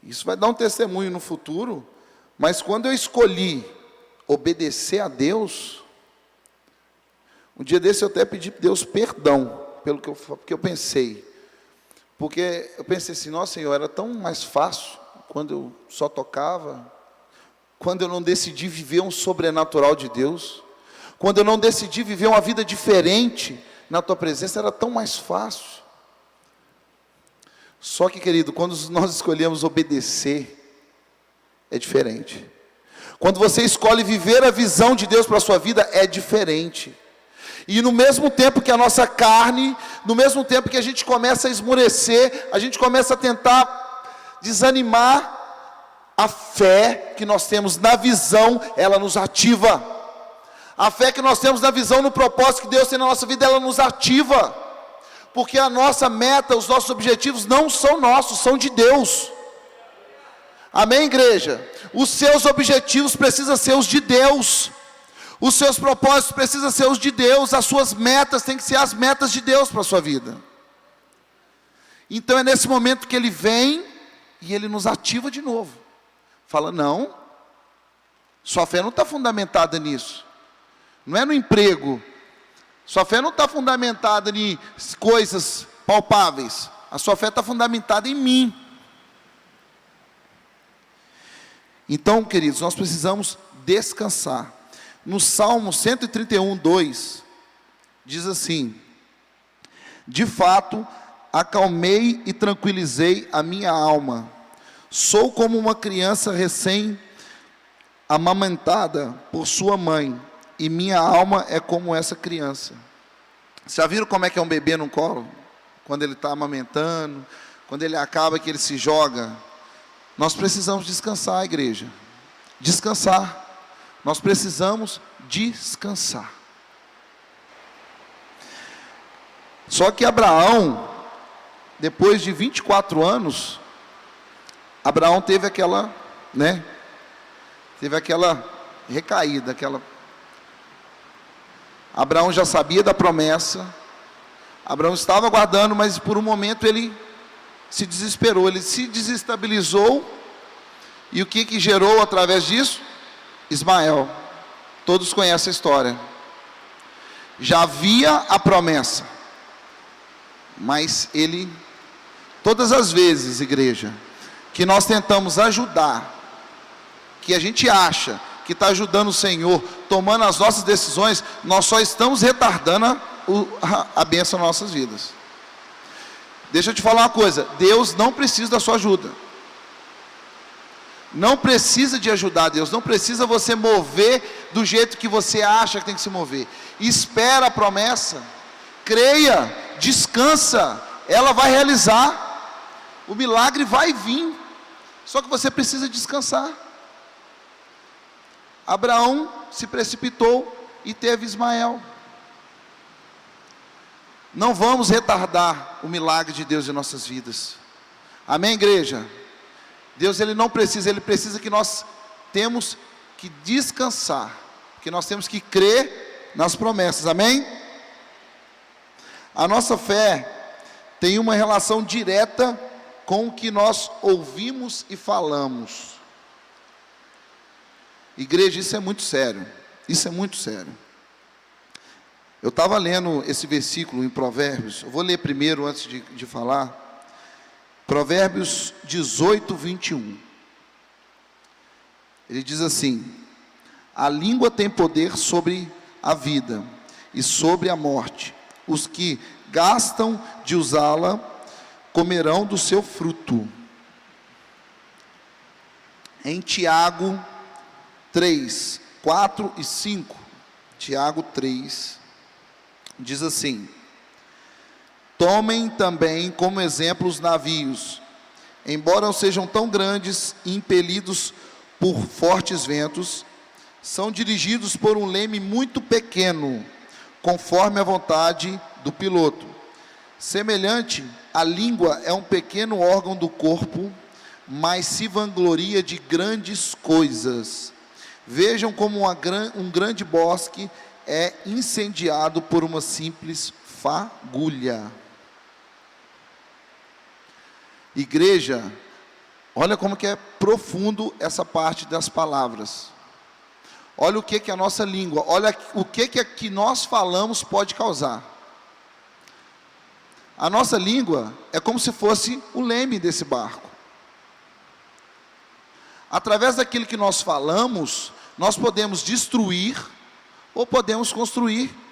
Isso vai dar um testemunho no futuro, mas quando eu escolhi obedecer a Deus, um dia desse eu até pedi para Deus perdão, porque eu pensei, assim, nossa Senhor, era tão mais fácil, quando eu só tocava, quando eu não decidi viver um sobrenatural de Deus, quando eu não decidi viver uma vida diferente, na Tua presença, era tão mais fácil. Só que, querido, quando nós escolhemos obedecer, é diferente. Quando você escolhe viver a visão de Deus para a sua vida, é diferente. E no mesmo tempo que a nossa carne, no mesmo tempo que a gente começa a esmorecer, a gente começa a tentar desanimar, a fé que nós temos na visão, ela nos ativa. A fé que nós temos na visão, no propósito que Deus tem na nossa vida, ela nos ativa. Porque a nossa meta, os nossos objetivos não são nossos, são de Deus. Amém, igreja? Os seus objetivos precisam ser os de Deus. Os seus propósitos precisam ser os de Deus. As suas metas têm que ser as metas de Deus para a sua vida. Então é nesse momento que Ele vem e Ele nos ativa de novo. Fala, não, sua fé não está fundamentada nisso. Não é no emprego. Sua fé não está fundamentada em coisas palpáveis. A sua fé está fundamentada em mim. Então, queridos, nós precisamos descansar. No Salmo 131, 2, diz assim: de fato, acalmei e tranquilizei a minha alma. Sou como uma criança recém-amamentada por sua mãe, e minha alma é como essa criança. Já viram como é que é um bebê no colo? Quando ele está amamentando, quando ele acaba que ele se joga. Nós precisamos descansar, igreja. Descansar. Nós precisamos descansar. Só que Abraão, depois de 24 anos, Abraão teve aquela, recaída, Abraão já sabia da promessa, Abraão estava aguardando, mas por um momento ele se desesperou, ele se desestabilizou, e o que gerou através disso? Ismael. Todos conhecem a história. Já havia a promessa, mas todas as vezes, igreja, que nós tentamos ajudar, que a gente acha que está ajudando o Senhor, tomando as nossas decisões, nós só estamos retardando a bênção nas nossas vidas. Deixa eu te falar uma coisa, Deus não precisa da sua ajuda. Não precisa de ajudar Deus, não precisa você mover do jeito que você acha que tem que se mover. Espera a promessa, creia, descansa, ela vai realizar, o milagre vai vir, só que você precisa descansar. Abraão se precipitou e teve Ismael. Não vamos retardar o milagre de Deus em nossas vidas. Amém, igreja? Deus, Ele não precisa, Ele precisa que nós temos que descansar, que nós temos que crer nas promessas, amém? A nossa fé tem uma relação direta com o que nós ouvimos e falamos. Igreja, isso é muito sério, isso é muito sério. Eu estava lendo esse versículo em Provérbios, eu vou ler primeiro antes de falar. Provérbios 18, 21. Ele diz assim: a língua tem poder sobre a vida e sobre a morte. Os que gastam de usá-la comerão do seu fruto. Em Tiago 3, 4 e 5, Tiago 3, diz assim: tomem também como exemplo os navios, embora não sejam tão grandes e impelidos por fortes ventos, são dirigidos por um leme muito pequeno, conforme a vontade do piloto. Semelhante, a língua é um pequeno órgão do corpo, mas se vangloria de grandes coisas. Vejam como um grande bosque é incendiado por uma simples fagulha. Igreja, olha como que é profundo essa parte das palavras. Olha o que a nossa língua, olha o que nós falamos pode causar. A nossa língua é como se fosse o leme desse barco. Através daquilo que nós falamos, nós podemos destruir ou podemos construir.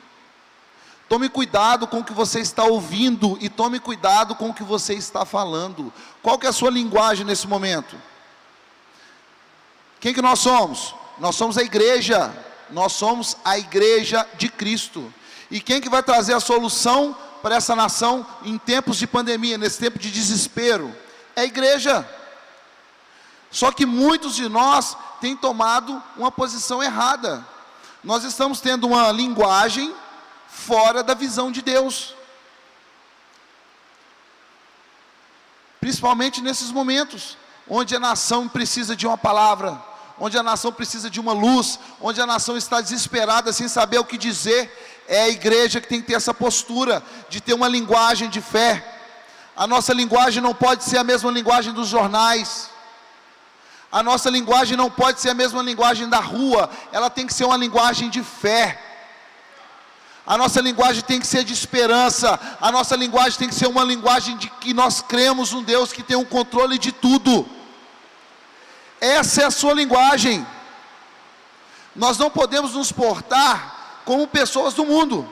Tome cuidado com o que você está ouvindo e tome cuidado com o que você está falando. Qual que é a sua linguagem nesse momento? Quem que nós somos? Nós somos a igreja. Nós somos a igreja de Cristo. E quem que vai trazer a solução para essa nação em tempos de pandemia, nesse tempo de desespero? É a igreja. Só que muitos de nós têm tomado uma posição errada. Nós estamos tendo uma linguagem fora da visão de Deus. Principalmente nesses momentos, onde a nação precisa de uma palavra, onde a nação precisa de uma luz, onde a nação está desesperada, sem saber o que dizer. É a igreja que tem que ter essa postura, de ter uma linguagem de fé. A nossa linguagem não pode ser a mesma linguagem dos jornais. A nossa linguagem não pode ser a mesma linguagem da rua. Ela tem que ser uma linguagem de fé. A nossa linguagem tem que ser de esperança. A nossa linguagem tem que ser uma linguagem de que nós cremos um Deus que tem um controle de tudo. Essa é a sua linguagem. Nós não podemos nos portar como pessoas do mundo.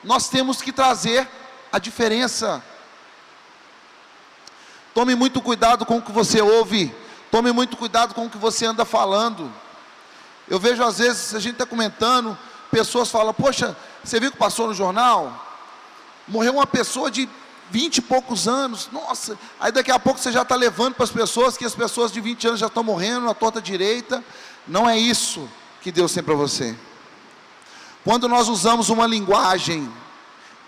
Nós temos que trazer a diferença. Tome muito cuidado com o que você ouve. Tome muito cuidado com o que você anda falando. Eu vejo às vezes, a gente está comentando, pessoas falam: poxa, você viu que passou no jornal? Morreu uma pessoa de 20 e poucos anos. Nossa, aí daqui a pouco você já está levando para as pessoas que as pessoas de 20 anos já estão morrendo na torta direita. Não é isso que Deus tem para você. Quando nós usamos uma linguagem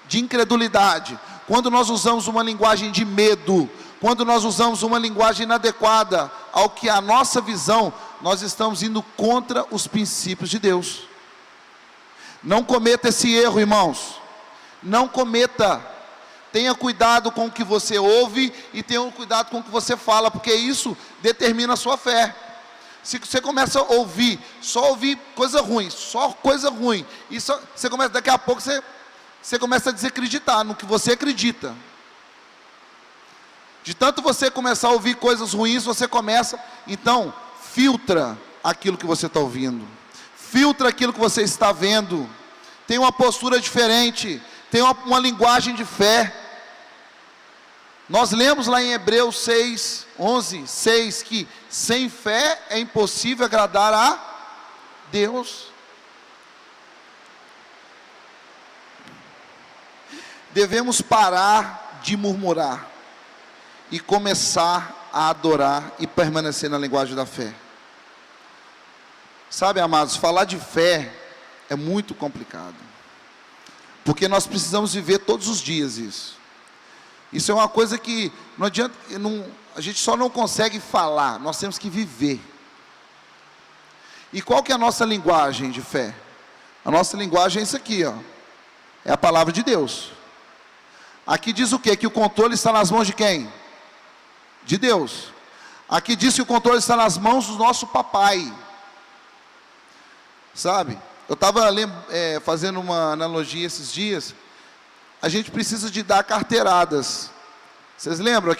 de incredulidade, quando nós usamos uma linguagem de medo, quando nós usamos uma linguagem inadequada ao que a nossa visão, nós estamos indo contra os princípios de Deus. Não cometa esse erro, irmãos. Não cometa. Tenha cuidado com o que você ouve e tenha cuidado com o que você fala, porque isso determina a sua fé. Se você começa a ouvir, só ouvir coisa ruim, só coisa ruim, e você começa, daqui a pouco você começa a desacreditar no que você acredita. De tanto você começar a ouvir coisas ruins, você começa, então, filtra aquilo que você está ouvindo, filtra aquilo que você está vendo, tem uma postura diferente, tem uma linguagem de fé. Nós lemos lá em Hebreus 6, 11, 6, que sem fé é impossível agradar a Deus. Devemos parar de murmurar e começar a adorar e permanecer na linguagem da fé. Sabe, amados, falar de fé é muito complicado, porque nós precisamos viver todos os dias isso. Isso é uma coisa que não adianta, a gente só não consegue falar, nós temos que viver. E qual que é a nossa linguagem de fé? A nossa linguagem é isso aqui, ó. É a palavra de Deus. Aqui diz o quê? Que o controle está nas mãos de quem? De Deus. Aqui diz que o controle está nas mãos do nosso papai. Sabe? Eu estava fazendo uma analogia esses dias. A gente precisa de dar carteiradas. Vocês lembram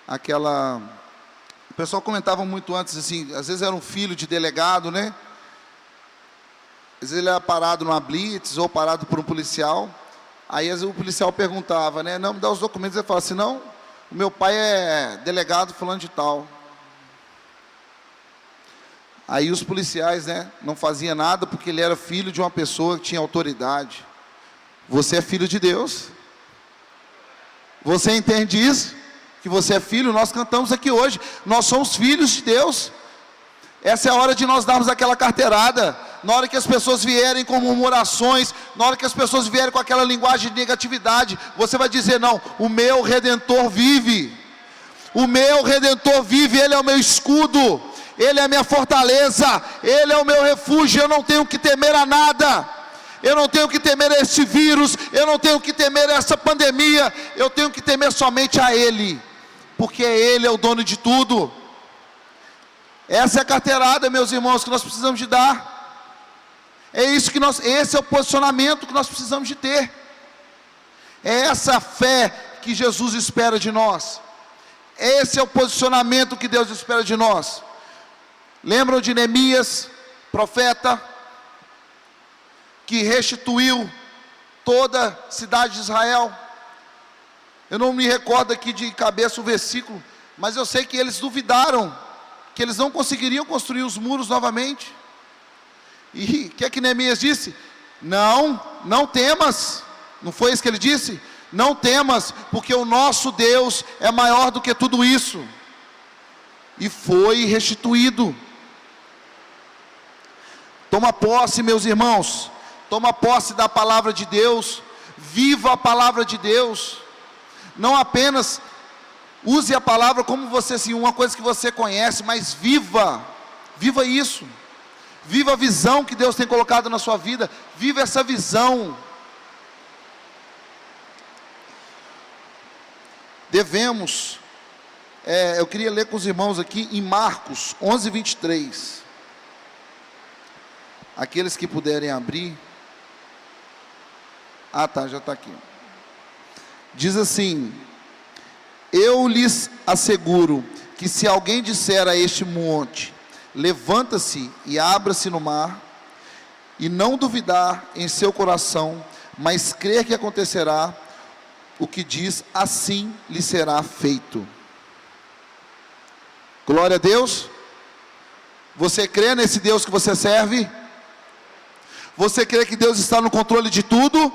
O pessoal comentava muito antes, assim, às vezes era um filho de delegado, né? Às vezes ele era parado numa blitz ou parado por um policial. Aí às vezes o policial perguntava, né? Não, me dá os documentos. Ele falava assim, não, o meu pai é delegado fulano de tal. Aí os policiais, né, não faziam nada porque ele era filho de uma pessoa que tinha autoridade. Você é filho de Deus. Você entende isso? Que você é filho? Nós cantamos aqui hoje. Nós somos filhos de Deus. Essa é a hora de nós darmos aquela carteirada. Na hora que as pessoas vierem com murmurações, na hora que as pessoas vierem com aquela linguagem de negatividade, você vai dizer, não, o meu Redentor vive. O meu Redentor vive, Ele é o meu escudo, Ele é a minha fortaleza, Ele é o meu refúgio, eu não tenho que temer a nada. Eu não tenho que temer a esse vírus, eu não tenho que temer a essa pandemia, eu tenho que temer somente a Ele, porque Ele é o dono de tudo. Essa é a carteirada, meus irmãos, que nós precisamos de dar. Esse é o posicionamento que nós precisamos de ter. É essa fé que Jesus espera de nós. Esse é o posicionamento que Deus espera de nós. Lembram de Neemias, profeta, que restituiu toda a cidade de Israel? Eu não me recordo aqui de cabeça o versículo, mas eu sei que eles duvidaram, que eles não conseguiriam construir os muros novamente. E o que é que Neemias disse? Não temas. Não foi isso que ele disse? Não temas, porque o nosso Deus é maior do que tudo isso. E foi restituído. Toma posse, meus irmãos. Toma posse da palavra de Deus. Viva a palavra de Deus. Não apenas use a palavra como você, assim, uma coisa que você conhece, mas viva isso. Viva a visão que Deus tem colocado na sua vida. Viva essa visão. Devemos, eu queria ler com os irmãos aqui em Marcos 11, 23. Aqueles que puderem abrir. Já está aqui. Diz assim: eu lhes asseguro que se alguém disser a este monte, levanta-se e abra-se no mar, e não duvidar em seu coração, mas crer que acontecerá o que diz, assim lhe será feito. Glória a Deus. Você crê nesse Deus que você serve? Você crê que Deus está no controle de tudo?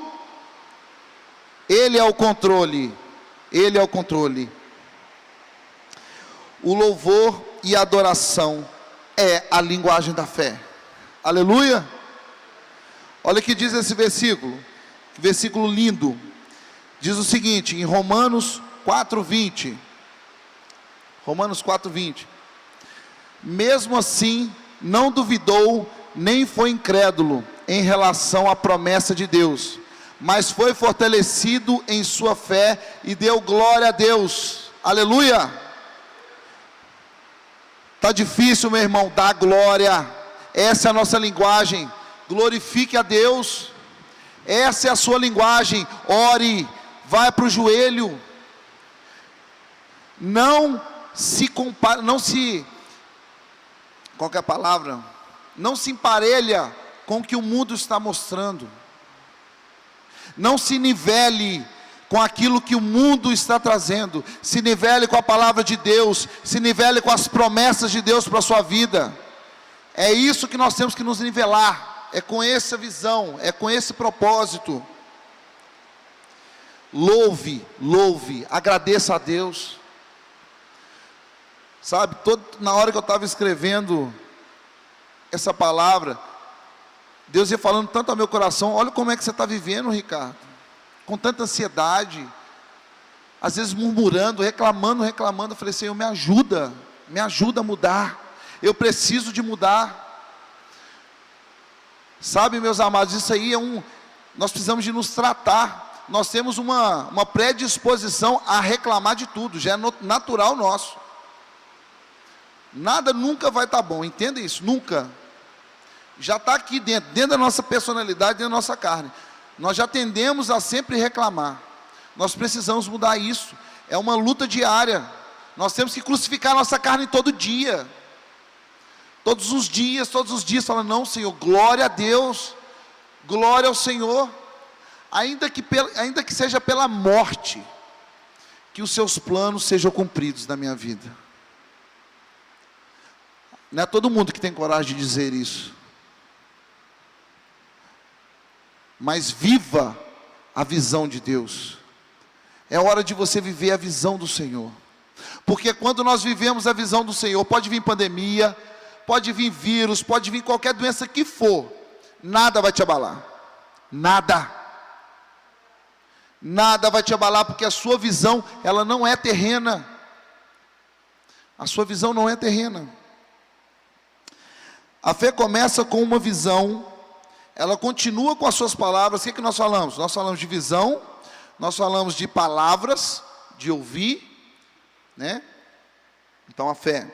Ele é o controle. Ele é o controle. O louvor e a adoração é a linguagem da fé. Aleluia. Olha o que diz esse versículo. Que versículo lindo. Diz o seguinte, em Romanos 4:20. Romanos 4:20. Mesmo assim, não duvidou, nem foi incrédulo em relação à promessa de Deus, mas foi fortalecido em sua fé e deu glória a Deus. Aleluia. Está difícil, meu irmão, dá glória. Essa é a nossa linguagem. Glorifique a Deus. Essa é a sua linguagem. Ore, vai para o joelho. Não se compara, qual que é a palavra? Não se emparelha com o que o mundo está mostrando. Não se nivele com aquilo que o mundo está trazendo. Se nivele com a palavra de Deus. Se nivele com as promessas de Deus para a sua vida. É isso que nós temos que nos nivelar. É com essa visão, é com esse propósito. Louve, agradeça a Deus. Sabe, na hora que eu estava escrevendo essa palavra, Deus ia falando tanto ao meu coração. Olha como é que você está vivendo, Ricardo, com tanta ansiedade, às vezes murmurando, reclamando. Eu falei, Senhor, me ajuda a mudar. Eu preciso de mudar. Sabe, meus amados, isso aí nós precisamos de nos tratar. Nós temos uma predisposição a reclamar de tudo, já é natural nosso. Nada nunca vai estar bom, entenda isso, nunca. Já está aqui dentro da nossa personalidade, dentro da nossa carne. Nós já tendemos a sempre reclamar. Nós precisamos mudar isso. É uma luta diária. Nós temos que crucificar a nossa carne todo dia. Todos os dias, fala, não, Senhor, glória a Deus, glória ao Senhor, ainda que seja pela morte, que os seus planos sejam cumpridos na minha vida. Não é todo mundo que tem coragem de dizer isso, mas viva a visão de Deus. É hora de você viver a visão do Senhor, porque quando nós vivemos a visão do Senhor, pode vir pandemia, pode vir vírus, pode vir qualquer doença que for, nada vai te abalar, nada vai te abalar, porque a sua visão, ela não é terrena, a sua visão não é terrena. A fé começa com uma visão, ela continua com as suas palavras. O que nós falamos? Nós falamos de visão, nós falamos de palavras, de ouvir, né? Então a fé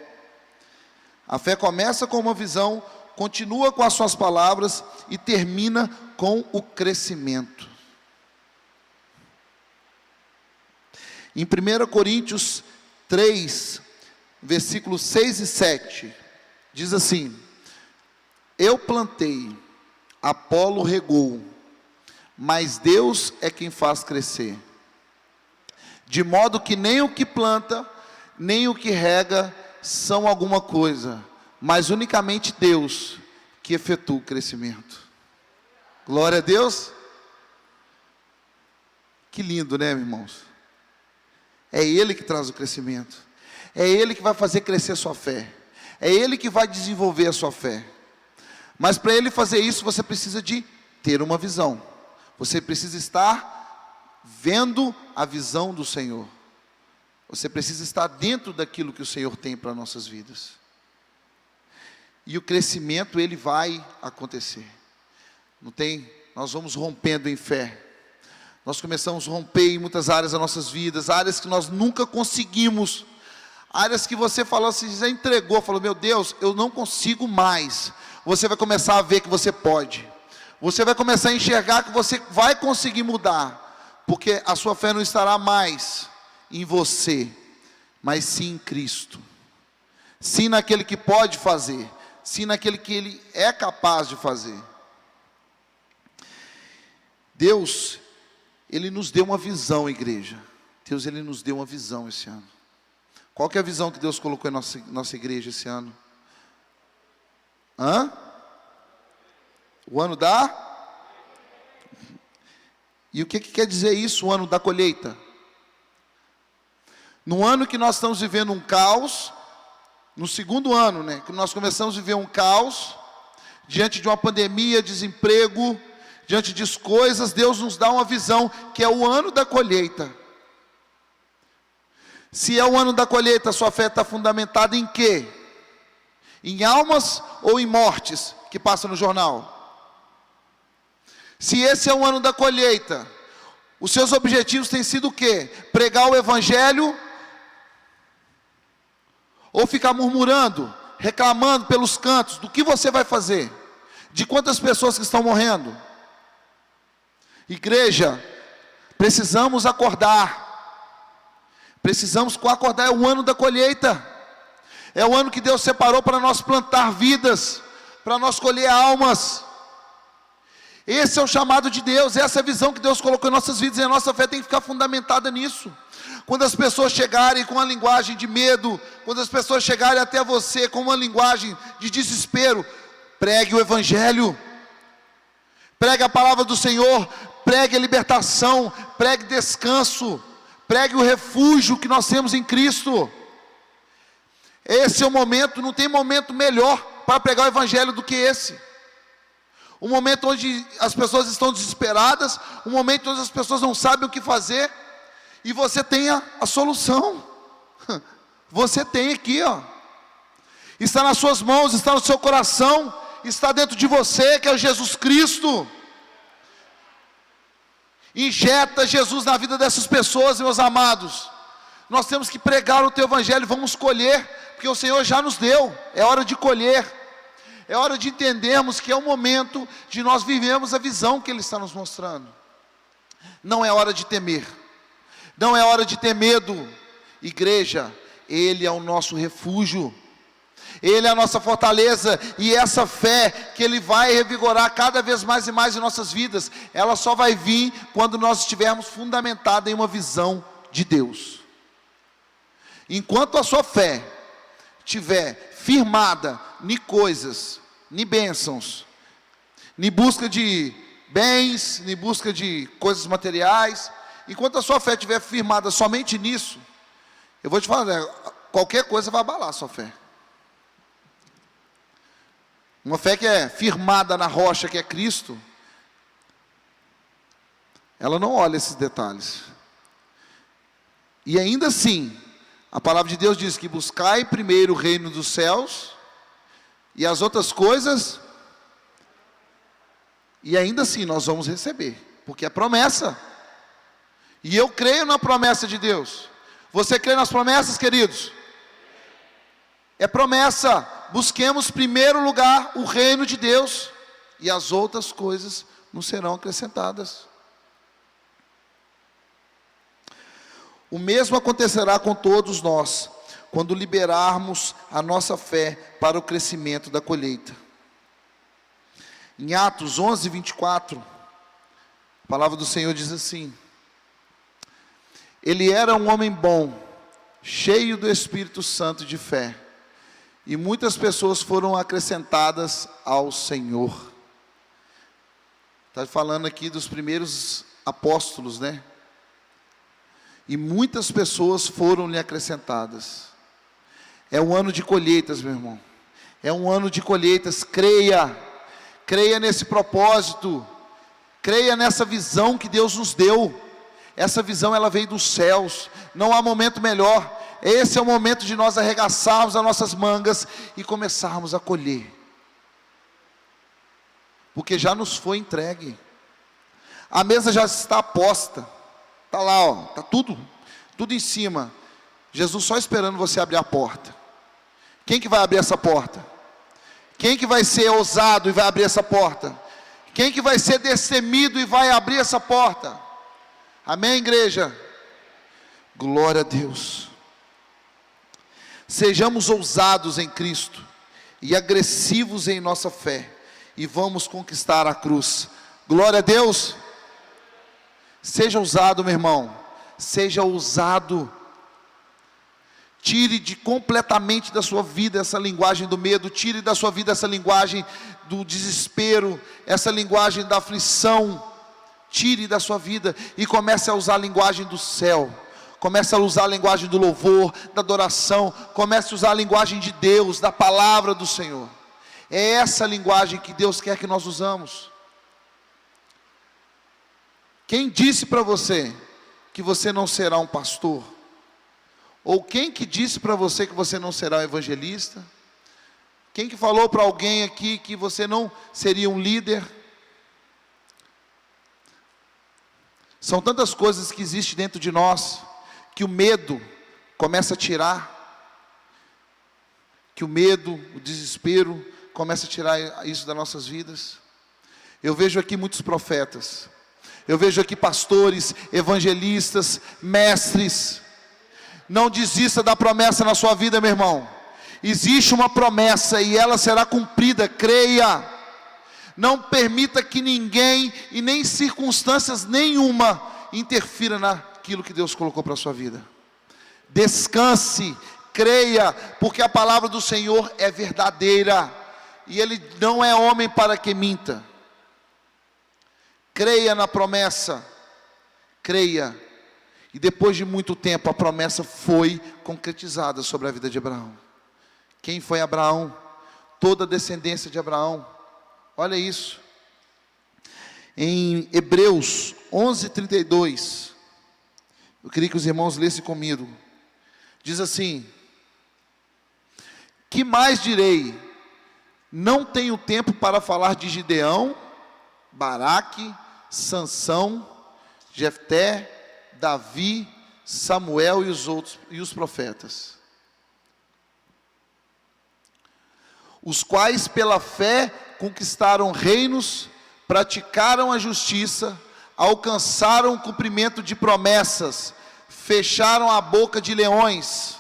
começa com uma visão, continua com as suas palavras e termina com o crescimento. Em 1 Coríntios 3, versículos 6 e 7, diz assim: eu plantei, Apolo regou, mas Deus é quem faz crescer. De modo que nem o que planta, nem o que rega são alguma coisa, mas unicamente Deus que efetua o crescimento. Glória a Deus. Que lindo, né, irmãos? É Ele que traz o crescimento, é Ele que vai fazer crescer a sua fé, é Ele que vai desenvolver a sua fé. Mas para Ele fazer isso, você precisa de ter uma visão, você precisa estar vendo a visão do Senhor, você precisa estar dentro daquilo que o Senhor tem para nossas vidas, e o crescimento ele vai acontecer, não tem, nós vamos rompendo em fé, nós começamos a romper em muitas áreas das nossas vidas, áreas que nós nunca conseguimos, áreas que você falou assim, já entregou, falou, meu Deus, eu não consigo mais. Você vai começar a ver que você pode, você vai começar a enxergar que você vai conseguir mudar, porque a sua fé não estará mais em você, mas sim em Cristo, sim naquele que pode fazer, sim naquele que Ele é capaz de fazer. Deus, Ele nos deu uma visão, igreja. Deus, Ele nos deu uma visão esse ano. Qual que é a visão que Deus colocou em nossa igreja esse ano? O ano da... E o que quer dizer isso, o ano da colheita? No ano que nós estamos vivendo um caos, no segundo ano, né, que nós começamos a viver um caos, diante de uma pandemia, desemprego, diante de coisas, Deus nos dá uma visão, que é o ano da colheita. Se é o ano da colheita, sua fé está fundamentada em quê? Em almas ou em mortes, que passa no jornal? Se esse é o ano da colheita, os seus objetivos têm sido o quê? Pregar o Evangelho, ou ficar murmurando, reclamando pelos cantos, do que você vai fazer? De quantas pessoas que estão morrendo? Igreja, precisamos acordar, é o ano da colheita, é o ano que Deus separou para nós plantar vidas, para nós colher almas. Esse é o chamado de Deus, essa é a visão que Deus colocou em nossas vidas, e a nossa fé tem que ficar fundamentada nisso. Quando as pessoas chegarem com uma linguagem de medo, quando as pessoas chegarem até você com uma linguagem de desespero, pregue o Evangelho, pregue a palavra do Senhor, pregue a libertação, pregue descanso, pregue o refúgio que nós temos em Cristo. Esse é o momento, não tem momento melhor para pregar o Evangelho do que esse. Um momento onde as pessoas estão desesperadas, um momento onde as pessoas não sabem o que fazer, e você tem a solução. Você tem aqui, ó. Está nas suas mãos, está no seu coração, está dentro de você, que é Jesus Cristo. Injeta Jesus na vida dessas pessoas, meus amados. Nós temos que pregar o teu Evangelho, vamos colher, porque o Senhor já nos deu, é hora de colher. É hora de entendermos que é o momento de nós vivermos a visão que Ele está nos mostrando. Não é hora de temer, não é hora de ter medo. Igreja, Ele é o nosso refúgio, Ele é a nossa fortaleza, e essa fé que Ele vai revigorar cada vez mais e mais em nossas vidas, ela só vai vir quando nós estivermos fundamentados em uma visão de Deus. Enquanto a sua fé estiver firmada em coisas, em bênçãos, em busca de bens, em busca de coisas materiais, enquanto a sua fé estiver firmada somente nisso, eu vou te falar, qualquer coisa vai abalar a sua fé. Uma fé que é firmada na rocha que é Cristo, ela não olha esses detalhes. E ainda assim, a palavra de Deus diz que buscai primeiro o reino dos céus, e as outras coisas, e ainda assim nós vamos receber, porque é promessa, e eu creio na promessa de Deus. Você crê nas promessas, queridos? É promessa. Busquemos em primeiro lugar o reino de Deus, e as outras coisas nos serão acrescentadas. O mesmo acontecerá com todos nós, quando liberarmos a nossa fé para o crescimento da colheita. Em Atos 11, 24, a palavra do Senhor diz assim: ele era um homem bom, cheio do Espírito Santo e de fé, e muitas pessoas foram acrescentadas ao Senhor. Está falando aqui dos primeiros apóstolos, né? E muitas pessoas foram-lhe acrescentadas. É um ano de colheitas, meu irmão. É um ano de colheitas. Creia nesse propósito. Creia nessa visão que Deus nos deu. Essa visão, ela veio dos céus. Não há momento melhor. Esse é o momento de nós arregaçarmos as nossas mangas e começarmos a colher. Porque já nos foi entregue. A mesa já está posta. Está lá, ó, está tudo em cima. Jesus só esperando você abrir a porta. Quem que vai abrir essa porta? Quem que vai ser ousado e vai abrir essa porta? Quem que vai ser destemido e vai abrir essa porta? Amém, igreja? Glória a Deus. Sejamos ousados em Cristo e agressivos em nossa fé, e vamos conquistar a cruz. Glória a Deus. Seja ousado, meu irmão. Seja ousado. Tire completamente da sua vida essa linguagem do medo. Tire da sua vida essa linguagem do desespero, essa linguagem da aflição. Tire da sua vida e comece a usar a linguagem do céu. Comece a usar a linguagem do louvor, da adoração. Comece a usar a linguagem de Deus, da palavra do Senhor. É essa linguagem que Deus quer que nós usamos. Quem disse para você que você não será um pastor? Ou quem que disse para você que você não será um evangelista? Quem que falou para alguém aqui que você não seria um líder? São tantas coisas que existem dentro de nós, que o medo começa a tirar, que o medo, o desespero começa a tirar isso das nossas vidas. Eu vejo aqui muitos profetas, eu vejo aqui pastores, evangelistas, mestres. Não desista da promessa na sua vida, meu irmão. Existe uma promessa e ela será cumprida, creia. Não permita que ninguém e nem circunstâncias nenhuma interfira naquilo que Deus colocou para a sua vida. Descanse, creia, porque a palavra do Senhor é verdadeira e Ele não é homem para que minta. Creia na promessa, creia. E depois de muito tempo a promessa foi concretizada sobre a vida de Abraão. Quem foi Abraão? Toda a descendência de Abraão. Olha isso. Em Hebreus 11:32, eu queria que os irmãos lessem comigo. Diz assim: que mais direi? Não tenho tempo para falar de Gideão, Baraque, Sansão, Jefté, Davi, Samuel e os outros e os profetas, os quais pela fé conquistaram reinos, praticaram a justiça, alcançaram o cumprimento de promessas, fecharam a boca de leões.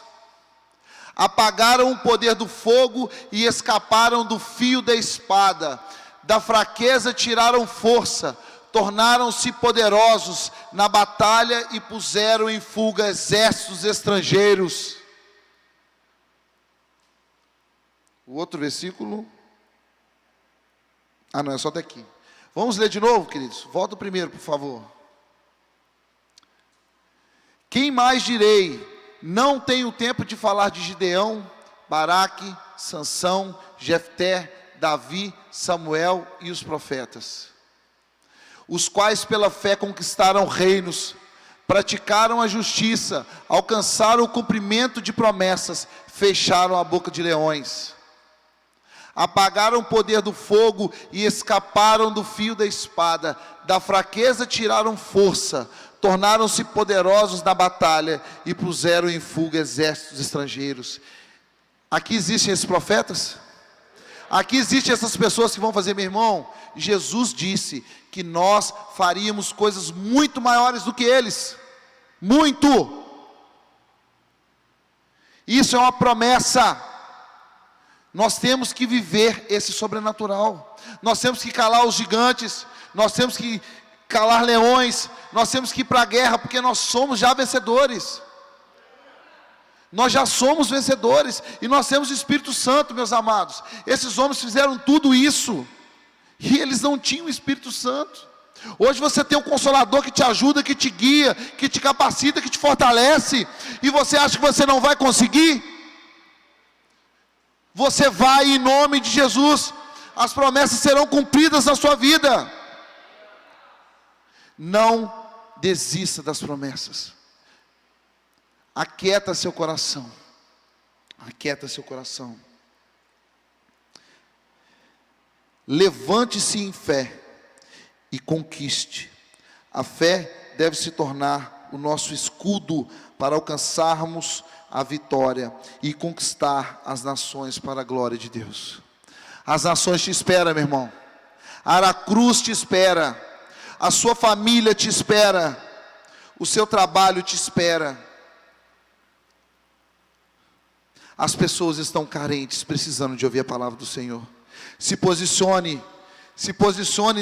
Apagaram o poder do fogo e escaparam do fio da espada. Da fraqueza tiraram força, tornaram-se poderosos na batalha e puseram em fuga exércitos estrangeiros. O outro versículo. Não, é só até aqui. Vamos ler de novo, queridos? Volta o primeiro, por favor. Quem mais direi? Não tenho tempo de falar de Gideão, Baraque, Sansão, Jefté, Davi, Samuel e os profetas, os quais pela fé conquistaram reinos, praticaram a justiça, alcançaram o cumprimento de promessas, fecharam a boca de leões. Apagaram o poder do fogo e escaparam do fio da espada. Da fraqueza tiraram força, tornaram-se poderosos na batalha e puseram em fuga exércitos estrangeiros. Aqui existem esses profetas? Aqui existem essas pessoas que vão fazer, meu irmão? Jesus disse que nós faríamos coisas muito maiores do que eles. Muito! Isso é uma promessa. Nós temos que viver esse sobrenatural. Nós temos que calar os gigantes. Nós temos que calar leões. Nós temos que ir para a guerra, porque nós somos já vencedores. Nós já somos vencedores. E nós temos o Espírito Santo, meus amados. Esses homens fizeram tudo isso, e eles não tinham o Espírito Santo. Hoje você tem um Consolador que te ajuda, que te guia, que te capacita, que te fortalece. E você acha que você não vai conseguir? Você vai em nome de Jesus. As promessas serão cumpridas na sua vida. Não desista das promessas. Aquieta seu coração. Aquieta seu coração. Levante-se em fé e conquiste. A fé deve se tornar o nosso escudo para alcançarmos a vitória e conquistar as nações para a glória de Deus. As nações te esperam, meu irmão. Aracruz te espera. A sua família te espera. O seu trabalho te espera. As pessoas estão carentes, precisando de ouvir a palavra do Senhor. Se posicione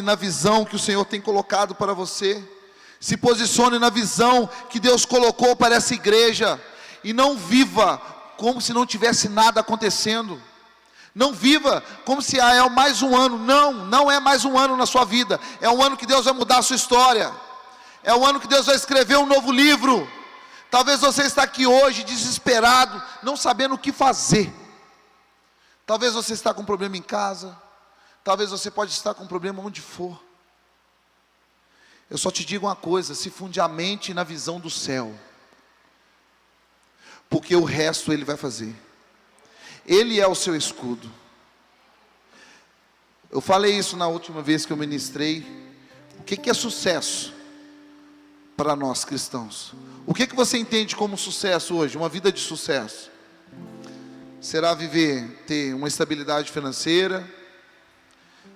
na visão que o Senhor tem colocado para você. Se posicione na visão que Deus colocou para essa igreja. E não viva como se não tivesse nada acontecendo. Não viva como se é mais um ano. Não é mais um ano na sua vida. É um ano que Deus vai mudar a sua história. É um ano que Deus vai escrever um novo livro. Talvez você está aqui hoje desesperado, não sabendo o que fazer. Talvez você está com um problema em casa. Talvez você pode estar com um problema onde for. Eu só te digo uma coisa: se funde a mente na visão do céu, porque o resto Ele vai fazer. Ele é o seu escudo. Eu falei isso na última vez que eu ministrei. O que é sucesso para nós cristãos? O que você entende como sucesso hoje? Uma vida de sucesso? Será ter uma estabilidade financeira?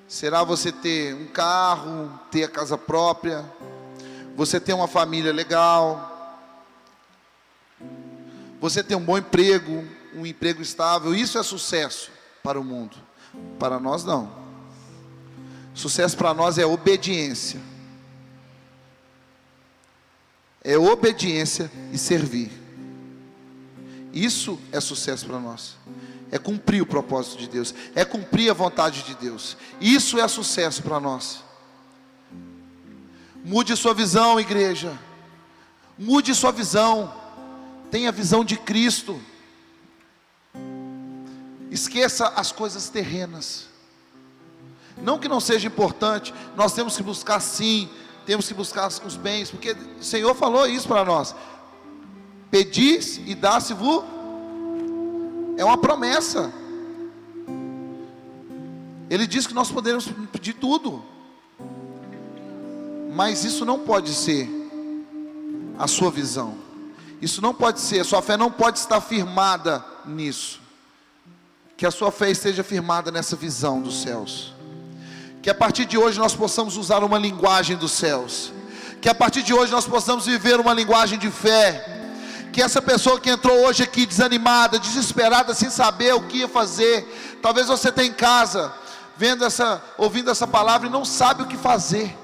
Será você ter um carro, ter a casa própria? Você ter uma família legal? Você ter um bom emprego, um emprego estável? Isso é sucesso para o mundo. Para nós não. Sucesso para nós é obediência. É obediência e servir. Isso é sucesso para nós. É cumprir o propósito de Deus. É cumprir a vontade de Deus. Isso é sucesso para nós. Mude sua visão, igreja. Mude sua visão. Tenha a visão de Cristo. Esqueça as coisas terrenas. Não que não seja importante. Nós temos que buscar sim. Temos que buscar os bens. Porque o Senhor falou isso para nós. Pedis e dá-se-vos. É uma promessa. Ele diz que nós podemos pedir tudo. Mas isso não pode ser a sua visão. Isso não pode ser, a sua fé não pode estar firmada nisso. Que a sua fé esteja firmada nessa visão dos céus. Que a partir de hoje nós possamos usar uma linguagem dos céus. Que a partir de hoje nós possamos viver uma linguagem de fé. que essa pessoa que entrou hoje aqui desanimada, desesperada, sem saber o que ia fazer, talvez você esteja em casa, ouvindo essa palavra e não sabe o que fazer.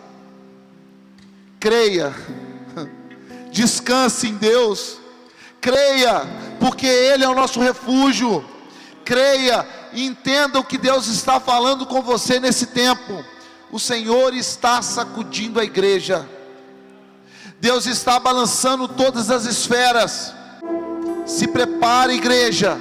Creia, descanse em Deus, creia, porque Ele é o nosso refúgio. Creia e entenda o que Deus está falando com você nesse tempo. O Senhor está sacudindo a igreja, Deus está balançando todas as esferas. Se prepare, igreja.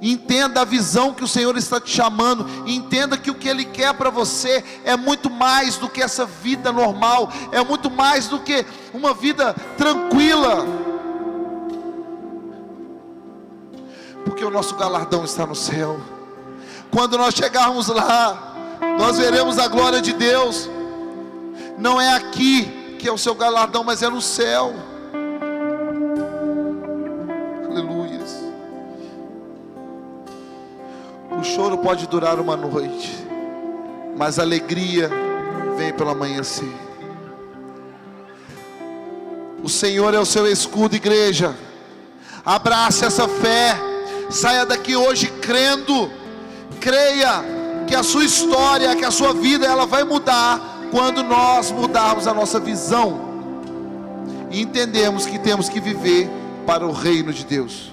Entenda a visão que o Senhor está te chamando. Entenda que o que Ele quer para você é muito mais do que essa vida normal, é muito mais do que uma vida tranquila, porque o nosso galardão está no céu. Quando nós chegarmos lá, nós veremos a glória de Deus. Não é aqui que é o seu galardão, mas é no céu. Aleluias. O choro pode durar uma noite, mas a alegria vem pelo amanhecer. O Senhor é o seu escudo, igreja. Abrace essa fé. Saia daqui hoje crendo. Creia que a sua história, que a sua vida, ela vai mudar quando nós mudarmos a nossa visão e entendemos que temos que viver para o reino de Deus.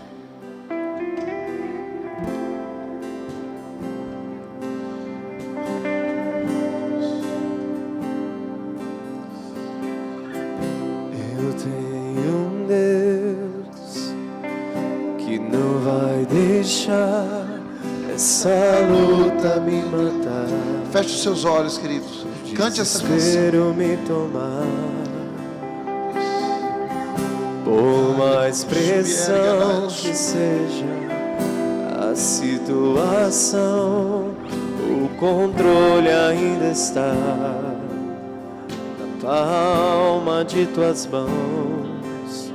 Eu tenho um Deus que não vai deixar essa luta me matar. Feche os seus olhos, queridos. Cante essa canção. Desespero me tomar. Por mais pressão que seja a situação, o controle ainda está na palma de tuas mãos.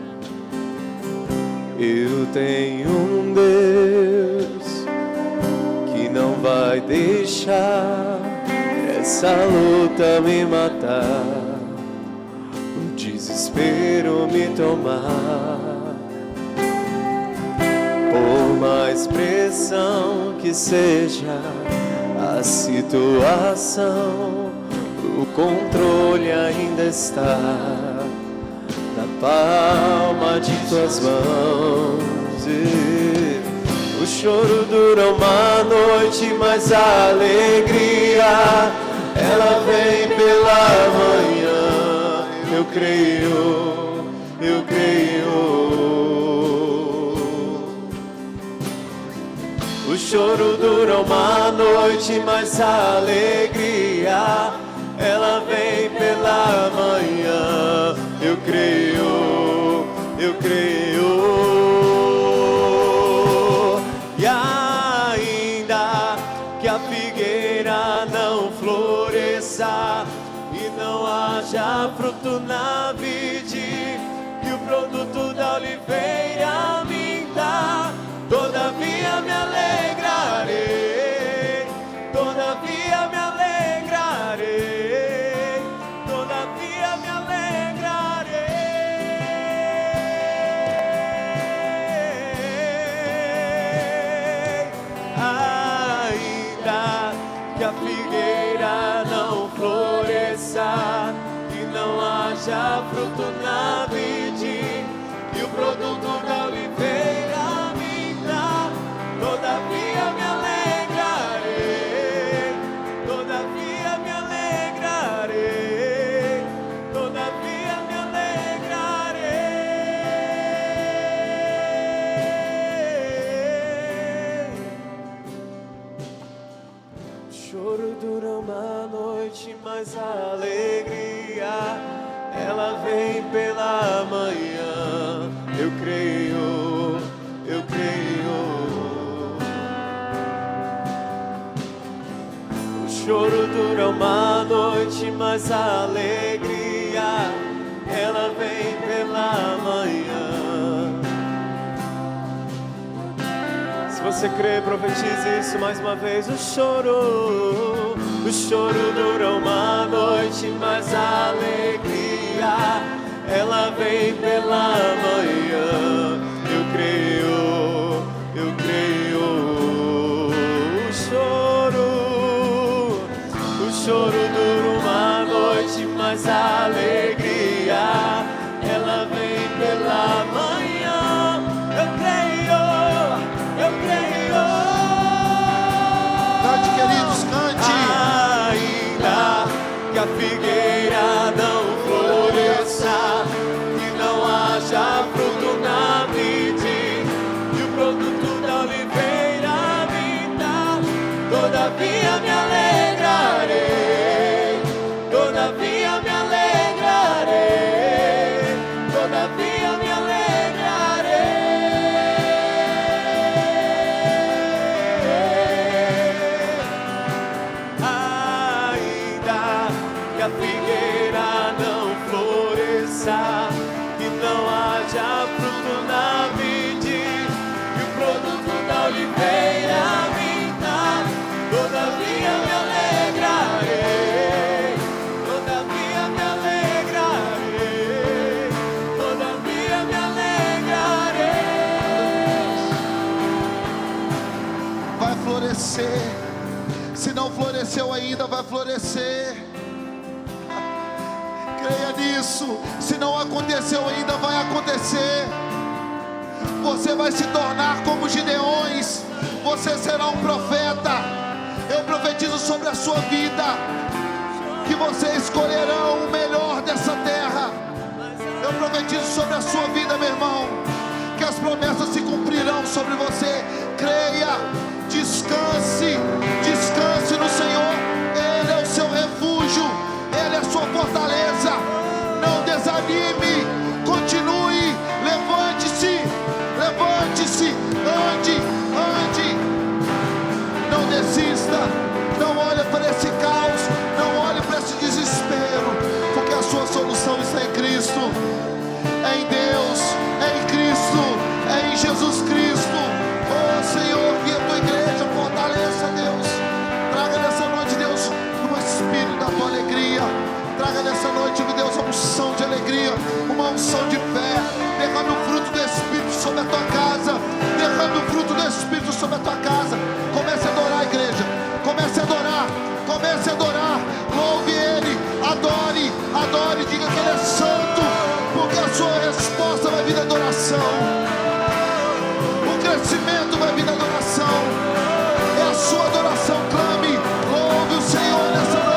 Eu tenho um Deus que não vai deixar essa luta me matar, o desespero me tomar. Por mais pressão que seja a situação, o controle ainda está na palma de tuas mãos. O choro dura uma noite, mas a alegria, ela vem pela manhã. Eu creio, eu creio. O choro dura uma noite, mas a alegria, ela vem pela manhã. Eu creio, eu creio. E ainda que a figueira não floresça e não haja fruto na vide, e o produto da oliveira minta, todavia me alegrarei, todavia me alegrarei, todavia me alegrarei. Ainda que a figueira não floresça e não haja fruto na vide, e o produto da oliveira minta, todavia me alegrarei, todavia me alegrarei, todavia me alegrarei. O choro dura uma noite, mas a alegria, ela vem pela manhã. Eu creio, eu creio. O choro dura uma noite, mas a alegria, ela vem pela manhã. Se você crê, profetize isso mais uma vez. O choro dura uma noite, mas a alegria, ela vem pela manhã. Eu creio, eu creio. O choro dura uma noite, mas a alegria, ela vem pela manhã. Eu creio, eu creio. Cante, queridos, cante. Ainda que a figueira não floresça, que não haja fruto na vide, e o produto da oliveira minta, todavia me alegrarei, todavia me alegrarei, todavia me a figueira não floresça, que não haja fruto na vide, e o produto da oliveira minta, todavia me alegrarei, todavia me alegrarei, todavia me alegrarei. Vai florescer. Se não floresceu ainda, vai florescer. Creia nisso. Se não aconteceu ainda, vai acontecer. Você vai se tornar como Gideões. Você será um profeta. Eu profetizo sobre a sua vida que você escolherá o melhor dessa terra. Eu profetizo sobre a sua vida, meu irmão, que as promessas se cumprirão sobre você. Creia, descanse, descanse no Senhor. Ele é o seu refúgio, Ele é a sua fortaleza. Não desanime, continue, levante-se, levante-se, ande, ande. Não desista, não olhe para esse caos, não olhe para esse desespero, porque a sua solução está em Cristo, é em Deus, é em Cristo, é em Jesus Cristo. Oh Senhor, que a tua igreja fortaleça, Deus. Traga nessa noite, Deus, um espírito da tua alegria. Traga nessa noite, Deus, uma unção de alegria, uma unção de fé. Derrame o fruto do Espírito sobre a tua casa. Derrame o fruto do Espírito sobre a tua casa. Comece a adorar, igreja. Comece a adorar. Comece a adorar. Louve Ele. Adore. Adore. Diga que Ele é santo. Porque a sua resposta vai vir da adoração. O crescimento vai vir da adoração. É a sua adoração. Clame. Louve o Senhor nessa noite.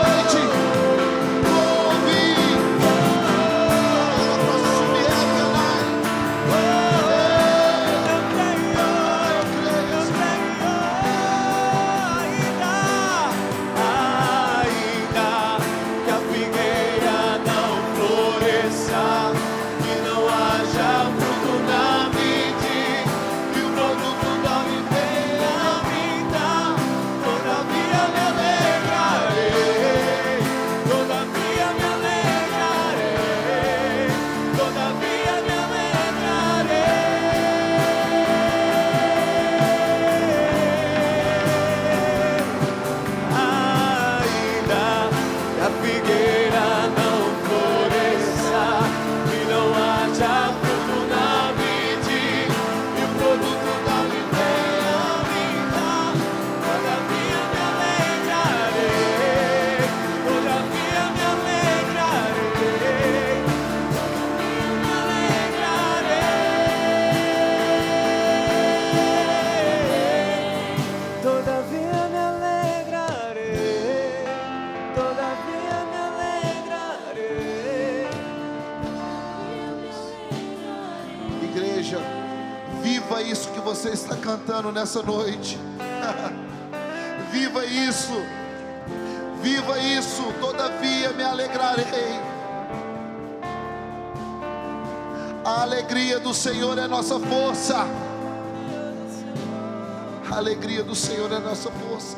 Viva isso que você está cantando nessa noite. Viva isso. Viva isso. Todavia me alegrarei. A alegria do Senhor é nossa força. A alegria do Senhor é nossa força.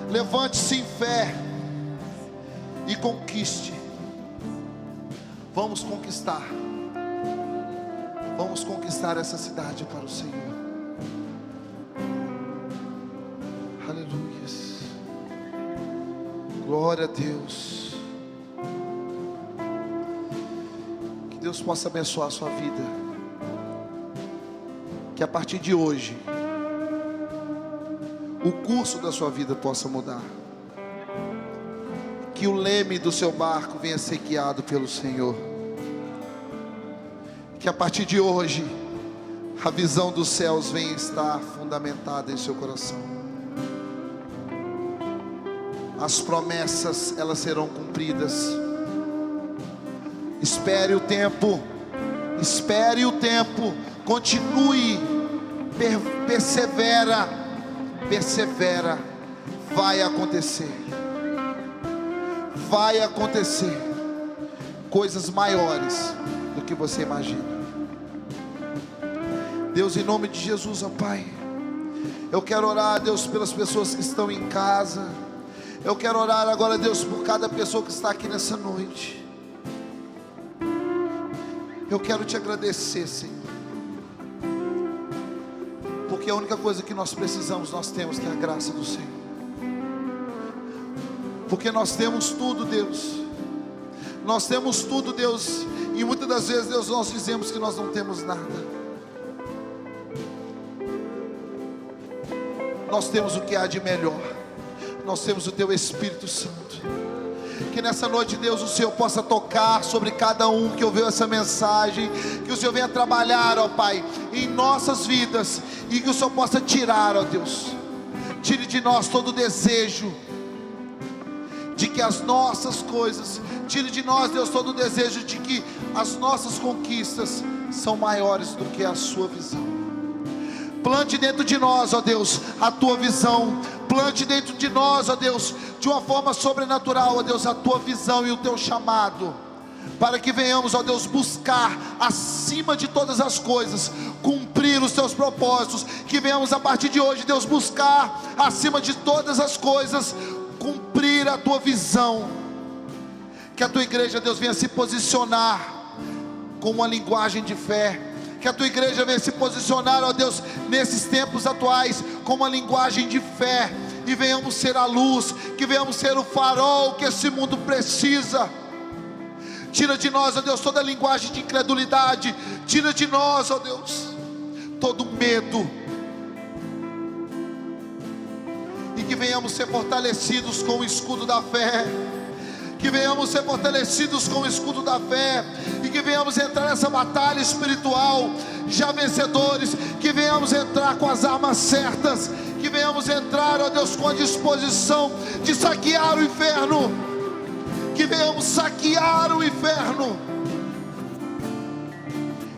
Levante-se em fé e conquiste. Vamos conquistar. Vamos conquistar essa cidade para o Senhor. Aleluia. Glória a Deus. Deus possa abençoar a sua vida. Que a partir de hoje, o curso da sua vida possa mudar. Que o leme do seu barco venha ser guiado pelo Senhor. Que a partir de hoje, a visão dos céus venha estar fundamentada em seu coração. As promessas, elas serão cumpridas. Espere o tempo. Espere o tempo. Continue. Persevera. Persevera. Vai acontecer. Vai acontecer coisas maiores do que você imagina. Deus, em nome de Jesus, ó Pai, eu quero orar, Deus, pelas pessoas que estão em casa. Eu quero orar agora, Deus, por cada pessoa que está aqui nessa noite. Eu quero te agradecer, Senhor, porque a única coisa que nós precisamos, nós temos, que é a graça do Senhor. Porque nós temos tudo, Deus. Nós temos tudo, Deus. E muitas das vezes, Deus, nós dizemos que nós não temos nada. Nós temos o que há de melhor. Nós temos o Teu Espírito Santo. Que nessa noite, Deus, o Senhor possa tocar sobre cada um que ouviu essa mensagem. Que o Senhor venha trabalhar, ó Pai, em nossas vidas. E que o Senhor possa tirar, ó Deus, tire de nós todo o desejo de que as nossas coisas, tire de nós, Deus, todo o desejo de que as nossas conquistas são maiores do que a sua visão. Plante dentro de nós, ó Deus, a tua visão. Plante dentro de nós, ó Deus, de uma forma sobrenatural, ó Deus, a tua visão e o teu chamado, para que venhamos, ó Deus, buscar acima de todas as coisas, cumprir os teus propósitos. Que venhamos a partir de hoje, Deus, buscar acima de todas as coisas, cumprir a tua visão. Que a tua igreja, Deus, venha se posicionar com uma linguagem de fé. Que a tua igreja venha se posicionar, ó Deus, nesses tempos atuais, com uma linguagem de fé. E venhamos ser a luz, que venhamos ser o farol que esse mundo precisa. Tira de nós, ó Deus, toda a linguagem de incredulidade. Tira de nós, ó Deus, todo medo. E que venhamos ser fortalecidos com o escudo da fé. Que venhamos ser fortalecidos com o escudo da fé. E que venhamos entrar nessa batalha espiritual já vencedores. Que venhamos entrar com as armas certas. Que venhamos entrar, ó Deus, com a disposição de saquear o inferno. Que venhamos saquear o inferno.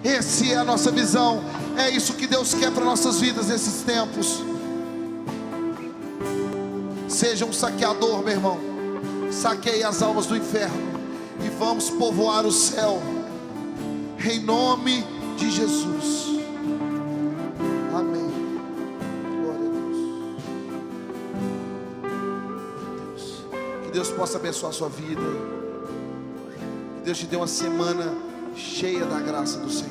Essa é a nossa visão. É isso que Deus quer para nossas vidas nesses tempos. Seja um saqueador, meu irmão. Saqueie as almas do inferno e vamos povoar o céu, em nome de Jesus. Amém. Glória a Deus. Que Deus possa abençoar a sua vida. Que Deus te dê uma semana cheia da graça do Senhor.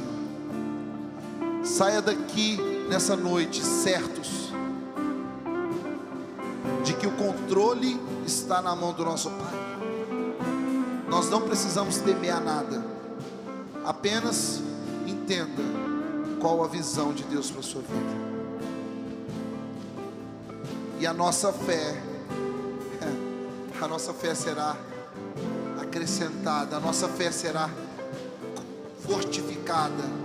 Saia daqui nessa noite certos de que o controle está na mão do nosso Pai. Nós não precisamos temer a nada. Apenas entenda qual a visão de Deus para a sua vida. E a nossa fé será acrescentada, a nossa fé será fortificada.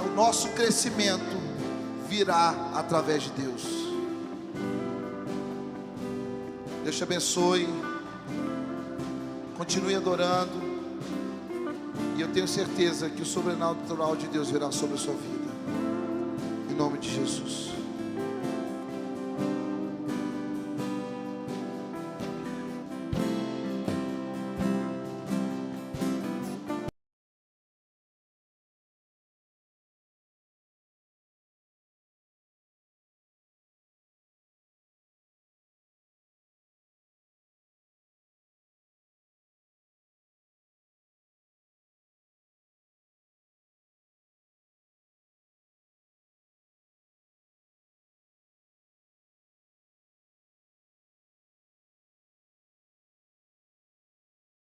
O nosso crescimento virá através de Deus. Deus te abençoe. Continue adorando. E eu tenho certeza que o sobrenatural de Deus virá sobre a sua vida. Em nome de Jesus.